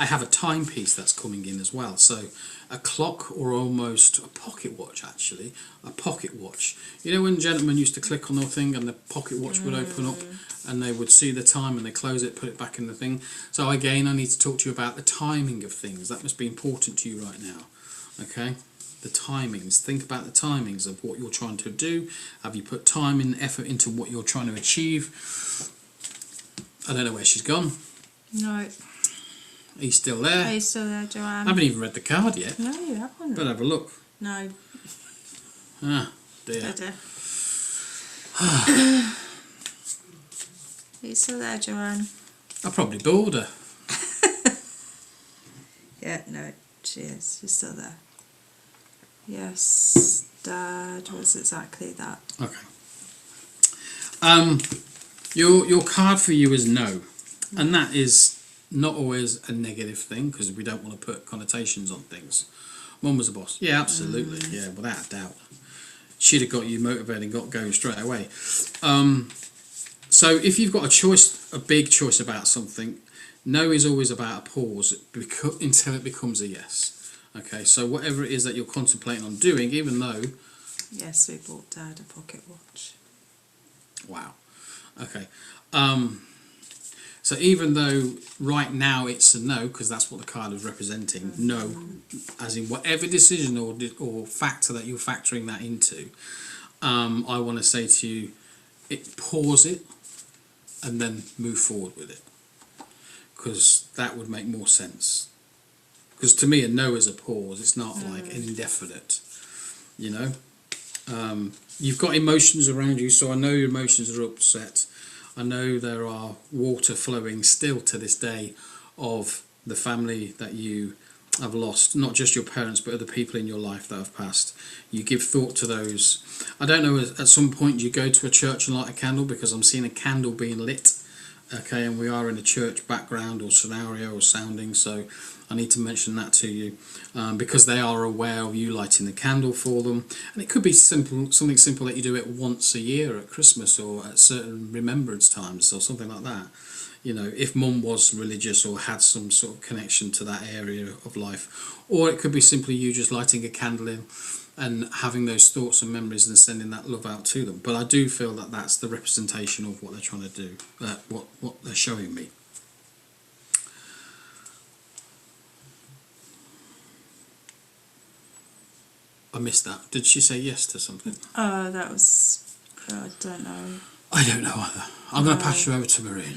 Speaker 1: I have a timepiece that's coming in as well, so a clock or almost a pocket watch, actually. A pocket watch. You know when gentlemen used to click on their thing and the pocket watch would open up and they would see the time and they close it, put it back in the thing? So again, I need to talk to you about the timing of things. That must be important to you right now. Okay, the timings. Think about the timings of what you're trying to do. Have you put time and effort into what you're trying to achieve? I don't know where she's gone.
Speaker 2: No.
Speaker 1: Are you still there?
Speaker 2: Are you still there, Joanne?
Speaker 1: I haven't even read the card yet.
Speaker 2: No, you haven't.
Speaker 1: But have a look.
Speaker 2: No.
Speaker 1: Ah, dear.
Speaker 2: Are you still there, Joanne?
Speaker 1: I probably bored her.
Speaker 2: Yeah, no, she is. She's still there. Yes, Dad was exactly that.
Speaker 1: Okay. Your card for you is no. And that is not always a negative thing, because we don't want to put connotations on things. Mum was a boss. Yeah, absolutely. Yeah, without a doubt. She'd have got you motivated and got going straight away. So if you've got a choice, a big choice about something, no is always about a pause until it becomes a yes. Okay, so whatever it is that you're contemplating on doing, even though...
Speaker 2: Yes, we bought Dad a pocket watch.
Speaker 1: Wow. Okay. So even though right now it's a no, because that's what the card is representing, no, as in whatever decision or factor that you're factoring that into, I want to say to you, pause it and then move forward with it, because that would make more sense. Because to me, a no is a pause. It's not like an indefinite, you know. You've got emotions around you, so I know your emotions are upset. I know there are water flowing still to this day of the family that you have lost, not just your parents but other people in your life that have passed. You give thought to those. I don't know, at some point you go to a church and light a candle, because I'm seeing a candle being lit, okay, and we are in a church background or scenario or sounding, so I need to mention that to you, because they are aware of you lighting the candle for them. And it could be something simple that you do it once a year at Christmas or at certain remembrance times or something like that. You know, if Mum was religious or had some sort of connection to that area of life. Or it could be simply you just lighting a candle in and having those thoughts and memories and sending that love out to them. But I do feel that that's the representation of what they're trying to do, what they're showing me. I missed that. Did she say yes to something?
Speaker 2: That was... I don't know.
Speaker 1: I don't know either. I'm going to pass you over to Maria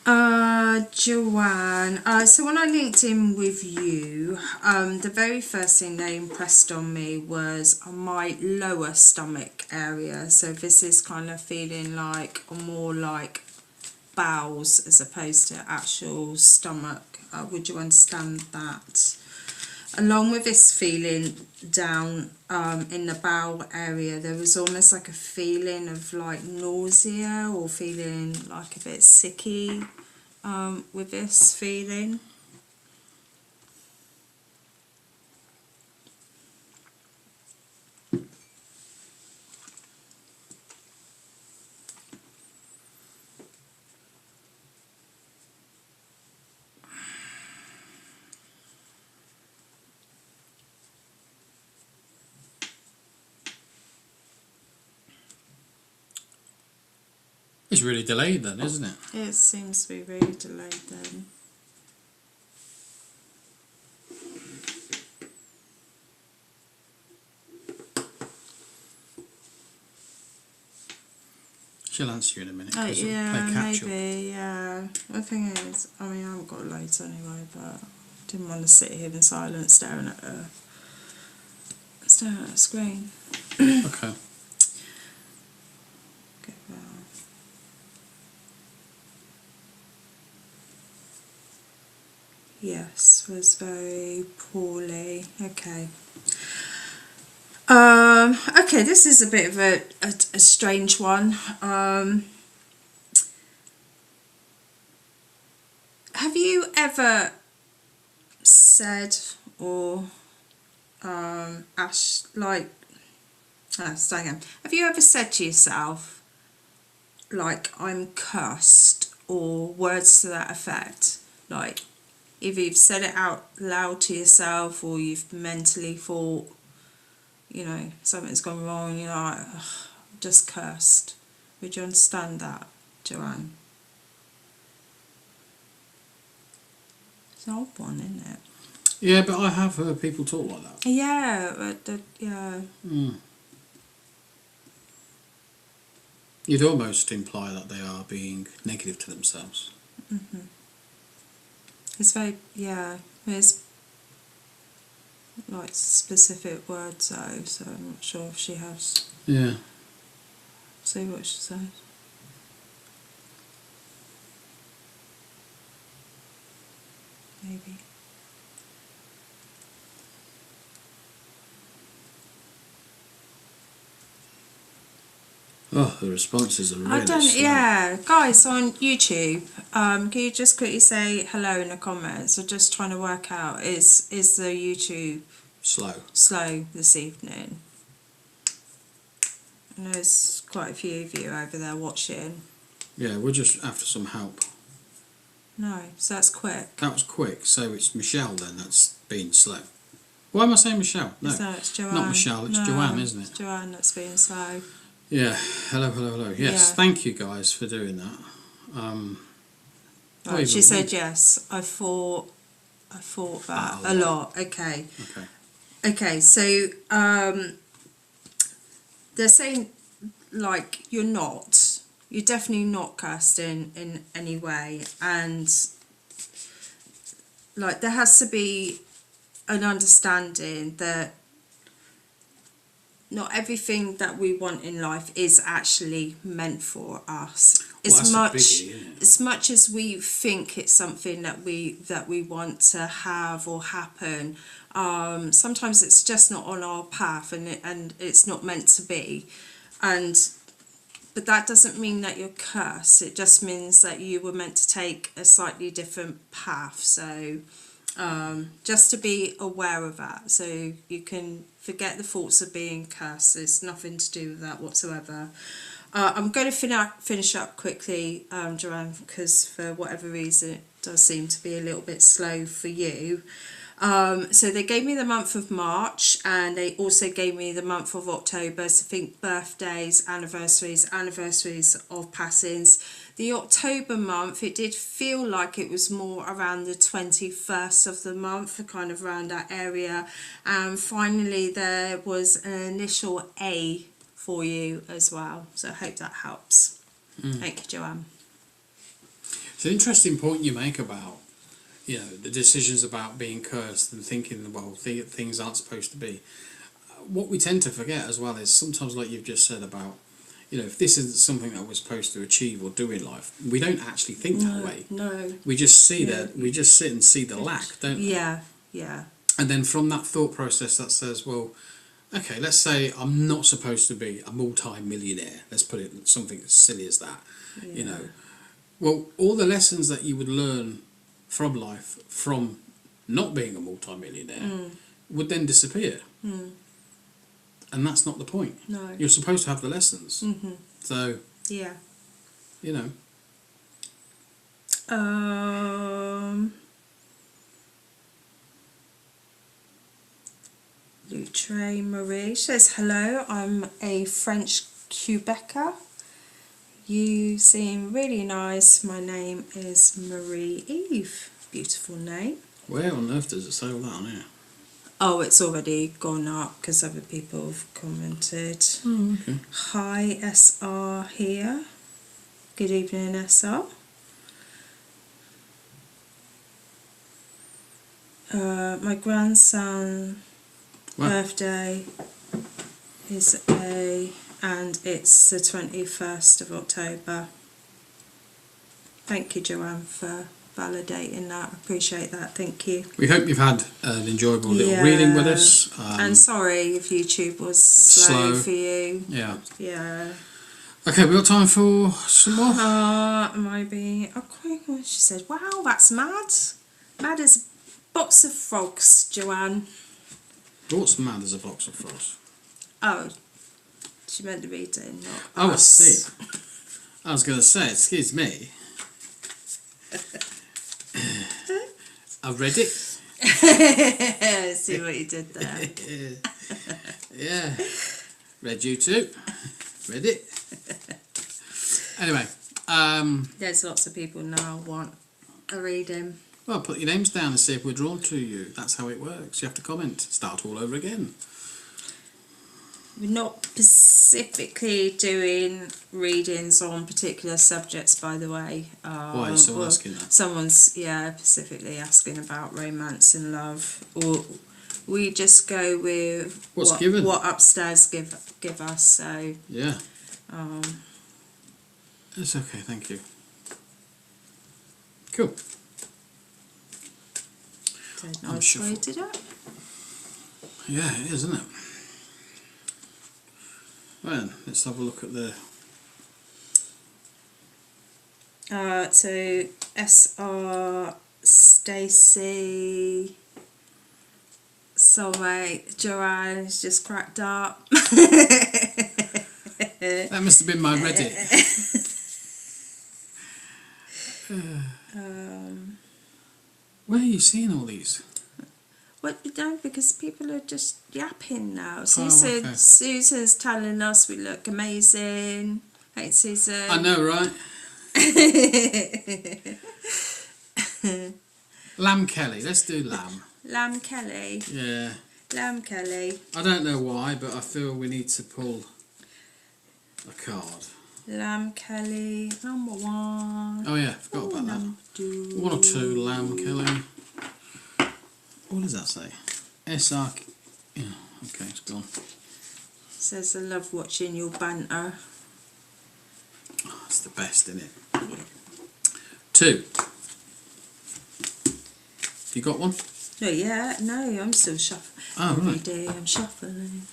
Speaker 1: now.
Speaker 2: Joanne, so when I linked in with you, the very first thing they impressed on me was my lower stomach area. So this is kind of feeling like more like bowels as opposed to actual stomach. Would you understand that? along with this feeling down in the bowel area, there was almost like a feeling of like nausea or feeling like a bit sicky with this feeling.
Speaker 1: It's really delayed then, isn't it?
Speaker 2: It seems to be really delayed then.
Speaker 1: She'll answer you in a minute.
Speaker 2: Yeah,
Speaker 1: they catch
Speaker 2: maybe, yeah. The thing is, I mean, I haven't got loads anyway, but I didn't want to sit here in silence staring at a screen.
Speaker 1: Okay.
Speaker 2: Get that. Yes, was very poorly. Okay. Okay, this is a bit of a strange one. Have you ever said or start again. Have you ever said to yourself, like, I'm cursed, or words to that effect? Like, if you've said it out loud to yourself, or you've mentally thought, you know, something's gone wrong, you're like, ugh, I'm just cursed. Would you understand that, Joanne? It's an odd one, isn't it?
Speaker 1: Yeah, but I have heard people talk like that.
Speaker 2: Yeah, yeah.
Speaker 1: Mm. You'd almost imply that they are being negative to themselves.
Speaker 2: Mm-hmm. It's very, yeah, it's like specific words though, so I'm not sure if she has.
Speaker 1: Yeah.
Speaker 2: See what she says. Maybe.
Speaker 1: Oh, the responses are really
Speaker 2: I don't.
Speaker 1: slow.
Speaker 2: Yeah, guys on YouTube, can you just quickly say hello in the comments? I'm just trying to work out is the YouTube slow this evening? I know there's quite a few of you over there watching.
Speaker 1: Yeah, we're just after some help.
Speaker 2: No, so that's quick.
Speaker 1: That was quick. So it's Michelle then that's being slow. Why am I saying Michelle? No,
Speaker 2: It's Joanne.
Speaker 1: not Michelle. It's Joanne, isn't it?
Speaker 2: It's Joanne that's being slow.
Speaker 1: Yeah. Hello, hello, hello. Yes.
Speaker 2: Yeah.
Speaker 1: Thank you guys for doing that.
Speaker 2: Right, she said yes. I thought that a lot. Okay. Okay. So they're saying, like, you're definitely not cursed in any way, and like there has to be an understanding that not everything that we want in life is actually meant for us. As much as we think it's something that we want to have or happen, sometimes it's just not on our path, and it's not meant to be. But that doesn't mean that you're cursed. It just means that you were meant to take a slightly different path. So just to be aware of that, so you can forget the thoughts of being cursed. There's nothing to do with that whatsoever. I'm going to finish up quickly, Joanne, because for whatever reason it does seem to be a little bit slow for you. So they gave me the month of March, and they also gave me the month of October. So think birthdays, anniversaries of passings. The October month, it did feel like it was more around the 21st of the month, kind of around that area. And finally there was an initial A for you as well. So I hope that helps. Thank you, Joanne.
Speaker 1: It's an interesting point you make about, you know, the decisions about being cursed and thinking, well, things aren't supposed to be. What we tend to forget as well is sometimes, like you've just said about, you know, if this isn't something that we're supposed to achieve or do in life, we don't actually think that way.
Speaker 2: No.
Speaker 1: We just see that. We just sit and see the lack, don't we?
Speaker 2: Yeah.
Speaker 1: And then from that thought process that says, well, okay, let's say I'm not supposed to be a multi-millionaire. Let's put it something as silly as that.
Speaker 2: Yeah.
Speaker 1: You know, well, all the lessons that you would learn from life from not being a multi-millionaire would then disappear. And that's not the point.
Speaker 2: No.
Speaker 1: You're supposed to have the lessons. So,
Speaker 2: Yeah.
Speaker 1: you know.
Speaker 2: Lutre Marie says, hello, I'm a French Quebecer. You seem really nice. My name is Marie Eve. Beautiful name.
Speaker 1: Where on earth does it say all that on here?
Speaker 2: Oh, it's already gone up because other people have commented.
Speaker 1: Oh, okay.
Speaker 2: Hi, SR here. Good evening, SR. My grandson birthday is and it's the 21st of October. Thank you, Joanne, for validating that. I appreciate that. Thank you.
Speaker 1: We hope you've had an enjoyable little reading with us.
Speaker 2: And sorry if YouTube was slow for you.
Speaker 1: Yeah.
Speaker 2: Yeah.
Speaker 1: Okay, we got time for some more?
Speaker 2: Maybe. Oh, she said, wow, that's mad. Mad as a box of frogs, Joanne.
Speaker 1: What's mad as a box of frogs?
Speaker 2: Oh, she meant the reading, not
Speaker 1: Oh,
Speaker 2: us.
Speaker 1: I see. I was going to say, excuse me. I read it.
Speaker 2: See what you did there.
Speaker 1: Yeah. Read you too. Read it. Anyway.
Speaker 2: There's lots of people now want a reading.
Speaker 1: Well, put your names down and see if we're drawn to you. That's how it works. You have to comment. Start all over again.
Speaker 2: We're not specifically doing readings on particular subjects, by the way.
Speaker 1: Why is someone asking that?
Speaker 2: Someone's, specifically asking about romance and love. Or we just go with what upstairs give us. So
Speaker 1: yeah. It's okay, thank you. Cool.
Speaker 2: So nice way to do it.
Speaker 1: Yeah, it is, isn't it? Well, let's have a look at the...
Speaker 2: So SR Stacey, soulmate Joanne's just cracked up.
Speaker 1: That must have been my Reddit. Where are you seeing all these?
Speaker 2: Well, no, because people are just yapping now.
Speaker 1: Okay.
Speaker 2: Susan's telling us we look amazing. Hey, Susan.
Speaker 1: I know, right? Lamb Kelly. Let's do Lamb.
Speaker 2: Lamb Kelly.
Speaker 1: Yeah.
Speaker 2: Lamb Kelly.
Speaker 1: I don't know why, but I feel we need to pull a card.
Speaker 2: Lamb Kelly, number one.
Speaker 1: Oh yeah, forgot about that.
Speaker 2: Two.
Speaker 1: 1 or 2, Lamb Kelly. What does that say? SR. Yeah, okay, it's gone.
Speaker 2: Says I love watching your banter.
Speaker 1: Oh, it's the best, isn't it?
Speaker 2: Yeah.
Speaker 1: 2. You got one?
Speaker 2: No, yeah, no, I'm still shuffling.
Speaker 1: Oh,
Speaker 2: Every
Speaker 1: right.
Speaker 2: day I'm shuffling.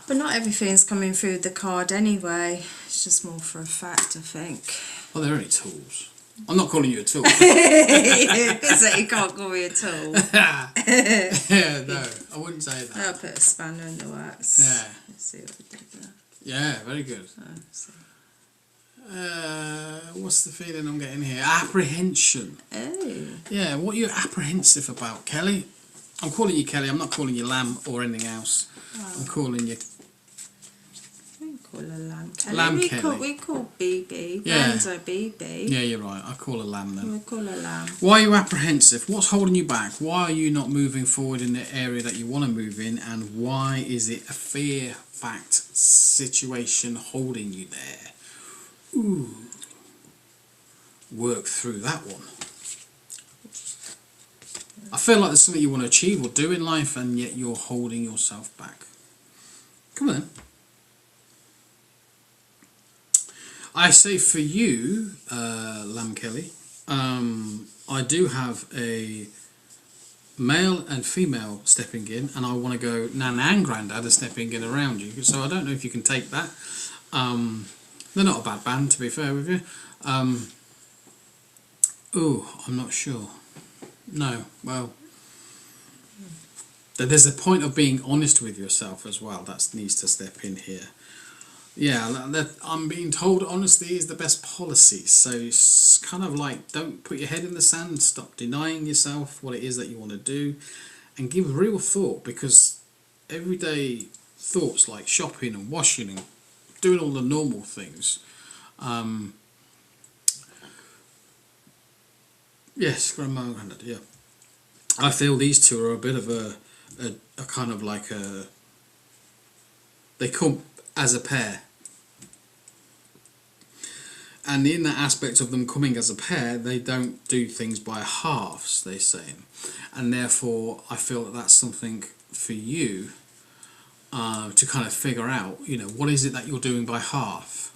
Speaker 2: But not everything's coming through the card anyway. It's just more for a fact, I think.
Speaker 1: Well, they're only tools. I'm not calling you a tool.
Speaker 2: Because you can't call me a tool.
Speaker 1: Yeah, no, I wouldn't say that.
Speaker 2: I'll put a spanner in the works.
Speaker 1: Yeah.
Speaker 2: Let's see what we did there.
Speaker 1: Yeah, very good.
Speaker 2: See.
Speaker 1: What's the feeling I'm getting here? Apprehension.
Speaker 2: Oh.
Speaker 1: Yeah, what are you apprehensive about, Kelly? I'm calling you Kelly. I'm not calling you Lamb or anything else.
Speaker 2: Oh.
Speaker 1: I'm calling you...
Speaker 2: We call her Lamb Kelly.
Speaker 1: Lamb
Speaker 2: we
Speaker 1: Kelly.
Speaker 2: We call BB.
Speaker 1: Yeah.
Speaker 2: Benzo BB.
Speaker 1: Yeah, you're right. I call her Lamb then.
Speaker 2: We call her Lamb.
Speaker 1: Why are you apprehensive? What's holding you back? Why are you not moving forward in the area that you want to move in? And why is it a fear fact situation holding you there? Ooh. Work through that one. I feel like there's something you want to achieve or do in life and yet you're holding yourself back. Come on then. I say for you, Lamb Kelly, I do have a male and female stepping in, and I want to go nan and granddad are stepping in around you. So I don't know if you can take that. They're not a bad band, to be fair with you. I'm not sure. No, well, there's a point of being honest with yourself as well. That needs to step in here. Yeah, I'm being told honesty is the best policy. So it's kind of like, don't put your head in the sand. Stop denying yourself what it is that you want to do, and give real thought, because everyday thoughts like shopping and washing and doing all the normal things. Yes, grandma and granddad. Yeah, I feel these two are a bit of a kind of like a. They come as a pair, and in that aspect of them coming as a pair, they don't do things by halves, they say, and therefore I feel that that's something for you to kind of figure out. What is it that you're doing by half,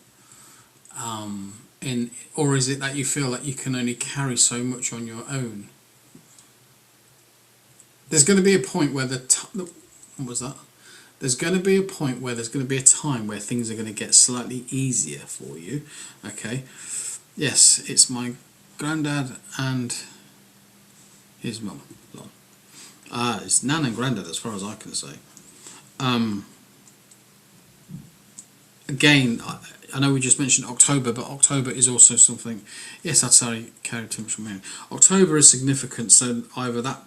Speaker 1: or is it that you feel that you can only carry so much on your own? There's going to be a point where what was that? There's going to be a point where there's going to be a time where things are going to get slightly easier for you. Okay. Yes, it's my granddad and his mum. It's nan and granddad as far as I can say. Again, I know we just mentioned October, but October is also something. Yes, I'd say carry too much from me. October is significant, so either that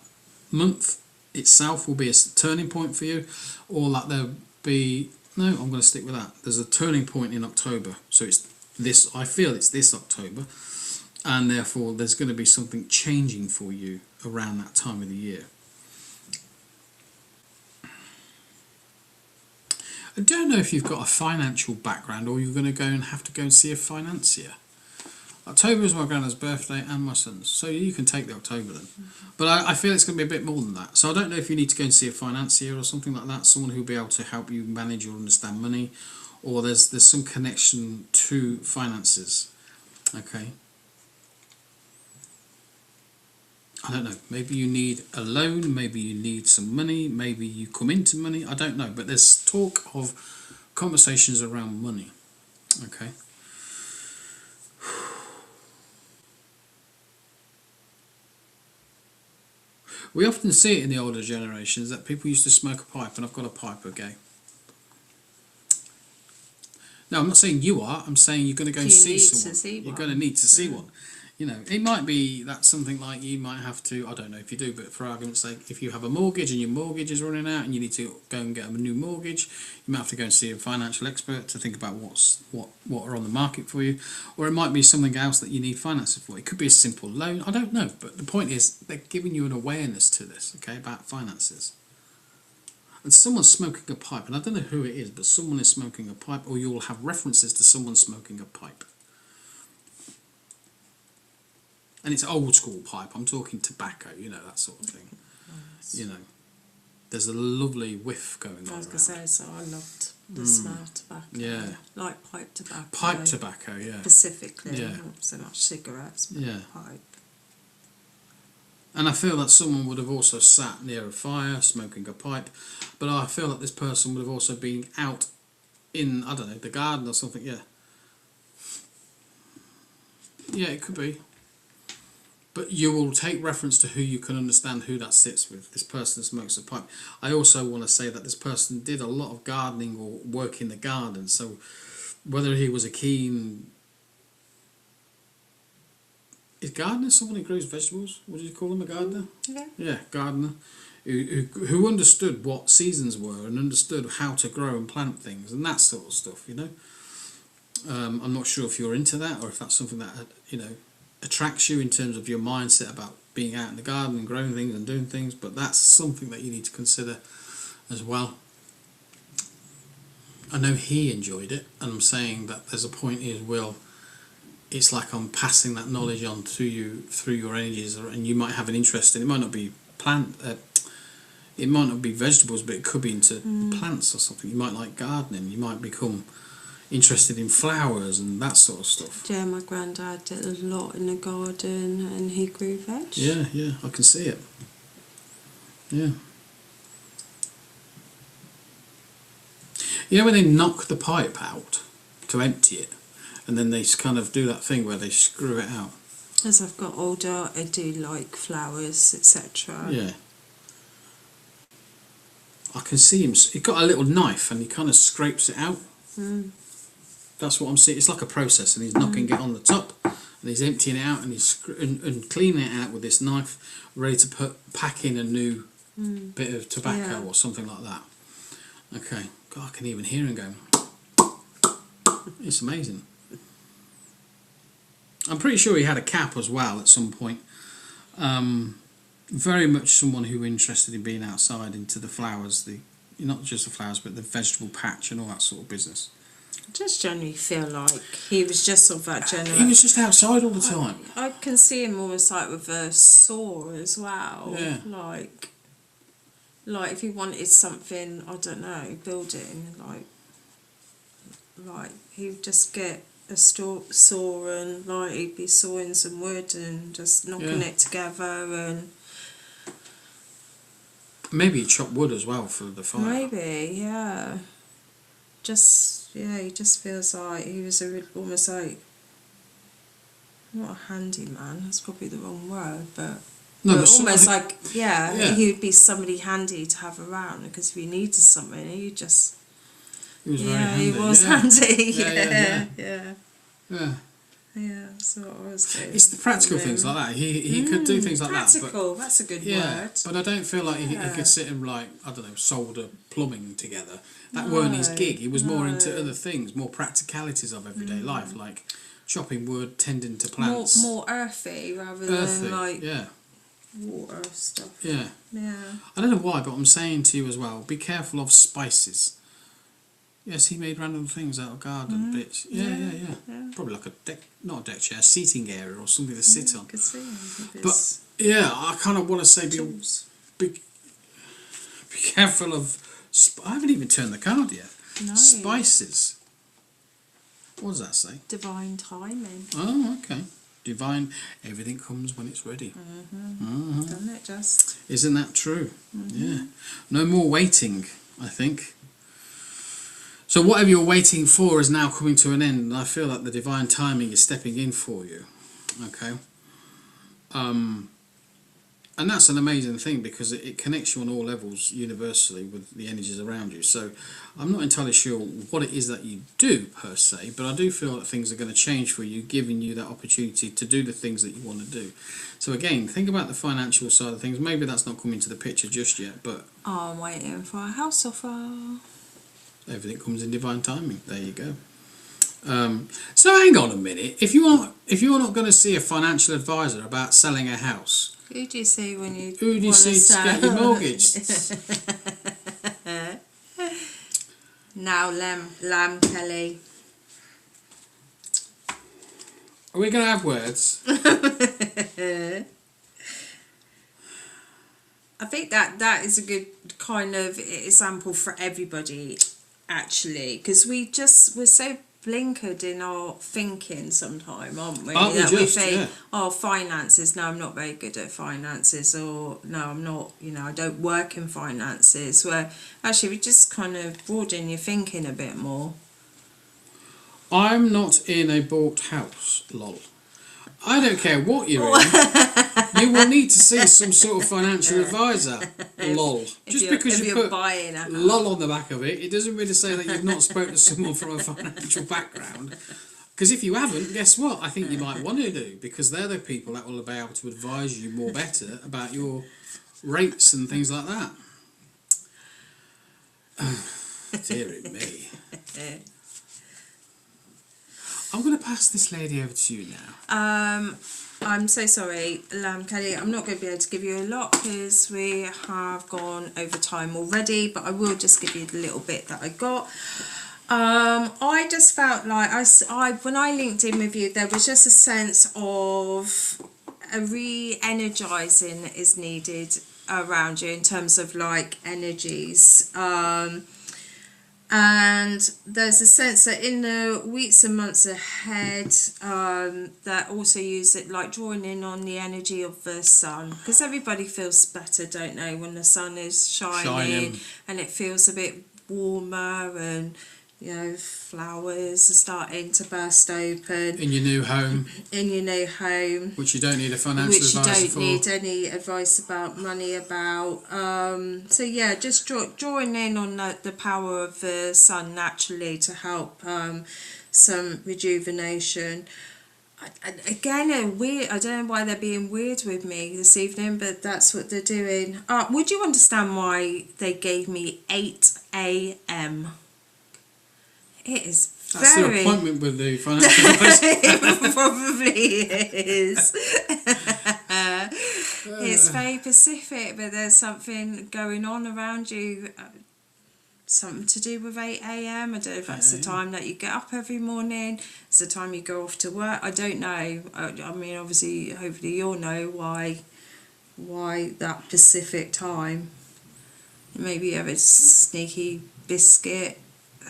Speaker 1: month itself will be a turning point for you, or that there'll be I'm going to stick with that. There's a turning point in October, so I feel it's this October, and therefore there's going to be something changing for you around that time of the year. I don't know if you've got a financial background, or you're going to go and have to go and see a financier. October is my granddad's birthday and my son's, so you can take the October then. But I feel it's going to be a bit more than that. So I don't know if you need to go and see a financier or something like that, someone who'll be able to help you manage or understand money, or there's some connection to finances. Okay. I don't know. Maybe you need a loan, maybe you need some money, maybe you come into money. I don't know, but there's talk of conversations around money. Okay. We often see it in the older generations that people used to smoke a pipe, and I've got a pipe, okay? No, I'm not saying you are. I'm saying you're going to go and see someone. You're going to need to see one. It might be that something like you might have to, I don't know if you do, but for argument's sake, if you have a mortgage and your mortgage is running out and you need to go and get a new mortgage, you might have to go and see a financial expert to think about what are on the market for you. Or it might be something else that you need finances for. It could be a simple loan. I don't know. But the point is, they're giving you an awareness to this, okay, about finances. And someone's smoking a pipe, and I don't know who it is, but someone is smoking a pipe, or you'll have references to someone smoking a pipe. And it's old school pipe. I'm talking tobacco, that sort of thing. Nice. There's a lovely whiff going on.
Speaker 2: I was going to say, so I loved the smell of tobacco.
Speaker 1: Yeah.
Speaker 2: Like pipe tobacco.
Speaker 1: Pipe tobacco, yeah.
Speaker 2: Specifically,
Speaker 1: yeah.
Speaker 2: Not so much cigarettes, but pipe.
Speaker 1: And I feel that someone would have also sat near a fire, smoking a pipe, but I feel that this person would have also been out in, I don't know, the garden or something, yeah. Yeah, it could be. But you will take reference to who you can understand who that sits with. This person smokes a pipe. I also want to say that this person did a lot of gardening or work in the garden. So whether he was a keen... Is gardener someone who grows vegetables? What do you call him, a gardener?
Speaker 2: Yeah.
Speaker 1: Yeah, gardener. Who understood what seasons were and understood how to grow and plant things and that sort of stuff, I'm not sure if you're into that or if that's something that, attracts you in terms of your mindset about being out in the garden and growing things and doing things, but that's something that you need to consider as well. I know he enjoyed it, and I'm saying that there's a point is, it's like I'm passing that knowledge on to you through your energies, and you might have an interest in it. Might not be it might not be vegetables, but it could be into plants or something. You might like gardening. You might become interested in flowers and that sort of stuff.
Speaker 2: Yeah, my granddad did a lot in the garden and he grew veg.
Speaker 1: Yeah, yeah, I can see it. Yeah. You know when they knock the pipe out to empty it, and then they kind of do that thing where they screw it out?
Speaker 2: As I've got older, I do like flowers, etc.
Speaker 1: Yeah. I can see him. He's got a little knife and he kind of scrapes it out.
Speaker 2: Mm.
Speaker 1: That's what I'm seeing. It's like a process, and he's knocking it on the top, and he's emptying it out, and he's and cleaning it out with this knife, ready to pack in a new bit of tobacco or something like that. Okay, God, I can even hear him going. It's amazing. I'm pretty sure he had a cap as well at some point. Very much someone who interested in being outside into the flowers, not just the flowers, but the vegetable patch and all that sort of business.
Speaker 2: I just generally feel like he was just sort of that general.
Speaker 1: He was just outside all the time.
Speaker 2: I can see him almost like with a saw as well.
Speaker 1: Yeah.
Speaker 2: Like if he wanted something, I don't know, building, like he'd just get a saw and like he'd be sawing some wood and just knocking it together and.
Speaker 1: Maybe he chopped wood as well for the fire.
Speaker 2: Maybe, yeah. He just feels like he was almost like, not a handyman, that's probably the wrong word, but almost like, he would be somebody handy to have around, because if he needed something, he was very handy. He was handy, Yeah, that's what I was doing.
Speaker 1: It's the practical things like that. He could do things like
Speaker 2: practical,
Speaker 1: that. But,
Speaker 2: that's a good word.
Speaker 1: But I don't feel like he could sit and solder plumbing together. That weren't his gig. He was more into other things, more practicalities of everyday life, like chopping wood, tending to plants.
Speaker 2: More earthy rather than like water stuff.
Speaker 1: Yeah.
Speaker 2: Yeah.
Speaker 1: I don't know why, but I'm saying to you as well, be careful of spices. Yes, he made random things out of garden bits. Yeah. Probably like not a deck chair, seating area or something to sit on.
Speaker 2: Could see.
Speaker 1: But yeah, I kind of want to say be careful of. I haven't even turned the card yet.
Speaker 2: No.
Speaker 1: Spices. What does that say?
Speaker 2: Divine timing.
Speaker 1: Oh, okay. Divine. Everything comes when it's ready.
Speaker 2: Doesn't it just?
Speaker 1: Isn't that true? Yeah. No more waiting, I think. So whatever you're waiting for is now coming to an end, and I feel like the divine timing is stepping in for you. Okay? And that's an amazing thing, because it connects you on all levels universally with the energies around you. So I'm not entirely sure what it is that you do per se, but I do feel that things are going to change for you, giving you that opportunity to do the things that you want to do. So again, think about the financial side of things. Maybe that's not coming into the picture just yet, but
Speaker 2: I'm waiting for a house offer.
Speaker 1: Everything comes in divine timing. There you go. So hang on a minute. If you're not going to see a financial advisor about selling a house,
Speaker 2: who do you see when you?
Speaker 1: Who do you see to get your mortgage?
Speaker 2: Now, Lamb Kelly.
Speaker 1: Are we going to have words?
Speaker 2: I think that is a good kind of example for everybody, actually, because we're so blinkered in our thinking sometimes, aren't we? We think, finances, no, I'm not very good at finances, or no, I'm not, I don't work in finances, where actually we just kind of broaden your thinking a bit more.
Speaker 1: I'm not in a bought house, lol. I don't care what you're in. You will need to see some sort of financial advisor, lol. Just because you put lol on the back of it, it doesn't really say that you've not spoken to someone from a financial background. Because if you haven't, guess what? I think you might want to do, because they're the people that will be able to advise you more better about your rates and things like that. Dearie me. I'm going to pass this lady over to you now.
Speaker 2: I'm so sorry, Lamb Kelly. I'm not going to be able to give you a lot because we have gone over time already, but I will just give you the little bit that I got. I just felt like when I linked in with you, there was just a sense of a re-energizing is needed around you in terms of like energies. And there's a sense that in the weeks and months ahead, that also use it like drawing in on the energy of the sun, because everybody feels better, don't they, when the sun is shining. And it feels a bit warmer, and flowers are starting to burst open
Speaker 1: in your new home,
Speaker 2: which
Speaker 1: you don't need a financial advisor for.
Speaker 2: Which you don't need any advice about, money about. So yeah, just drawing in on the power of the sun naturally to help some rejuvenation. Again, weird. I don't know why they're being weird with me this evening, but that's what they're doing. Would you understand why they gave me 8 a.m.? It is
Speaker 1: That's
Speaker 2: very...
Speaker 1: the appointment with the financial advisor.
Speaker 2: It probably is. It's very Pacific, but there's something going on around you. Something to do with 8 a.m. I don't know if that's the time that you get up every morning. It's the time you go off to work. I don't know. I mean, obviously, hopefully you'll know why that Pacific time. Maybe you have a sneaky biscuit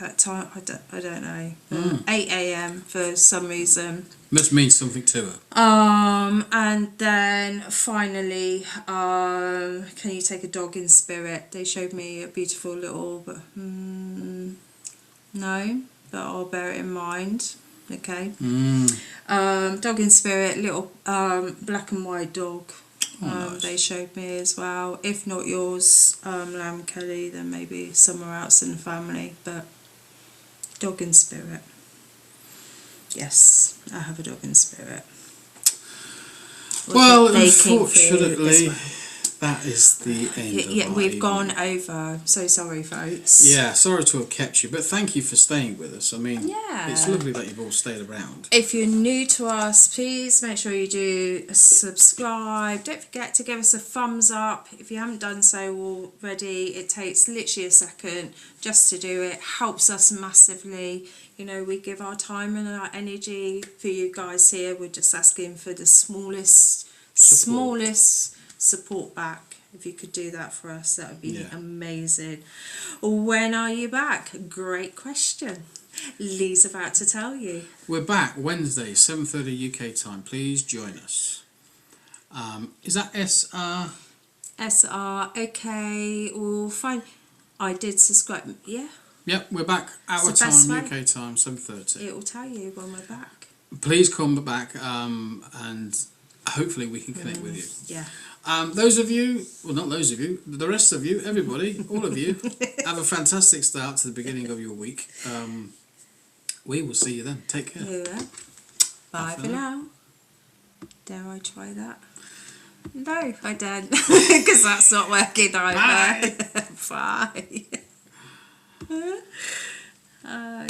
Speaker 2: at time. I don't know. 8 a.m. for some reason.
Speaker 1: Must mean something to her.
Speaker 2: And then finally, can you take a dog in spirit? They showed me a beautiful little, but no, but I'll bear it in mind. Okay. Dog in spirit, little black and white dog.
Speaker 1: Nice.
Speaker 2: They showed me as well. If not yours, Lamb Kelly, then maybe somewhere else in the family. But dog in spirit. Yes, I have a dog in spirit.
Speaker 1: Well, unfortunately, that is the end of
Speaker 2: Yeah, we've
Speaker 1: evening.
Speaker 2: gone over. So sorry, folks.
Speaker 1: Yeah, sorry to have kept you, but thank you for staying with us. I mean, it's lovely that you've all stayed around.
Speaker 2: If you're new to us, please make sure you do subscribe. Don't forget to give us a thumbs up. If you haven't done so already, it takes literally a second just to do it. Helps us massively. You know, we give our time and our energy for you guys here. We're just asking for the smallest support back. If you could do that for us, that would be amazing. When are you back? Great question. Lee's about to tell you.
Speaker 1: We're back Wednesday, 7:30 UK time. Please join us. Is that SR?
Speaker 2: SR, okay, well, fine. I did subscribe, yeah.
Speaker 1: Yep, we're back our
Speaker 2: It's the best
Speaker 1: time,
Speaker 2: way.
Speaker 1: UK time, 7:30.
Speaker 2: It will tell you when we're back.
Speaker 1: Please come back, and hopefully we can connect with you.
Speaker 2: Yeah.
Speaker 1: Those of you, well, not those of you, the rest of you, everybody, all of you, have a fantastic start to the beginning of your week. We will see you then. Take care.
Speaker 2: Yeah. Bye for now. Dare I try that? No, I don't, because that's not working either. Bye. Bye.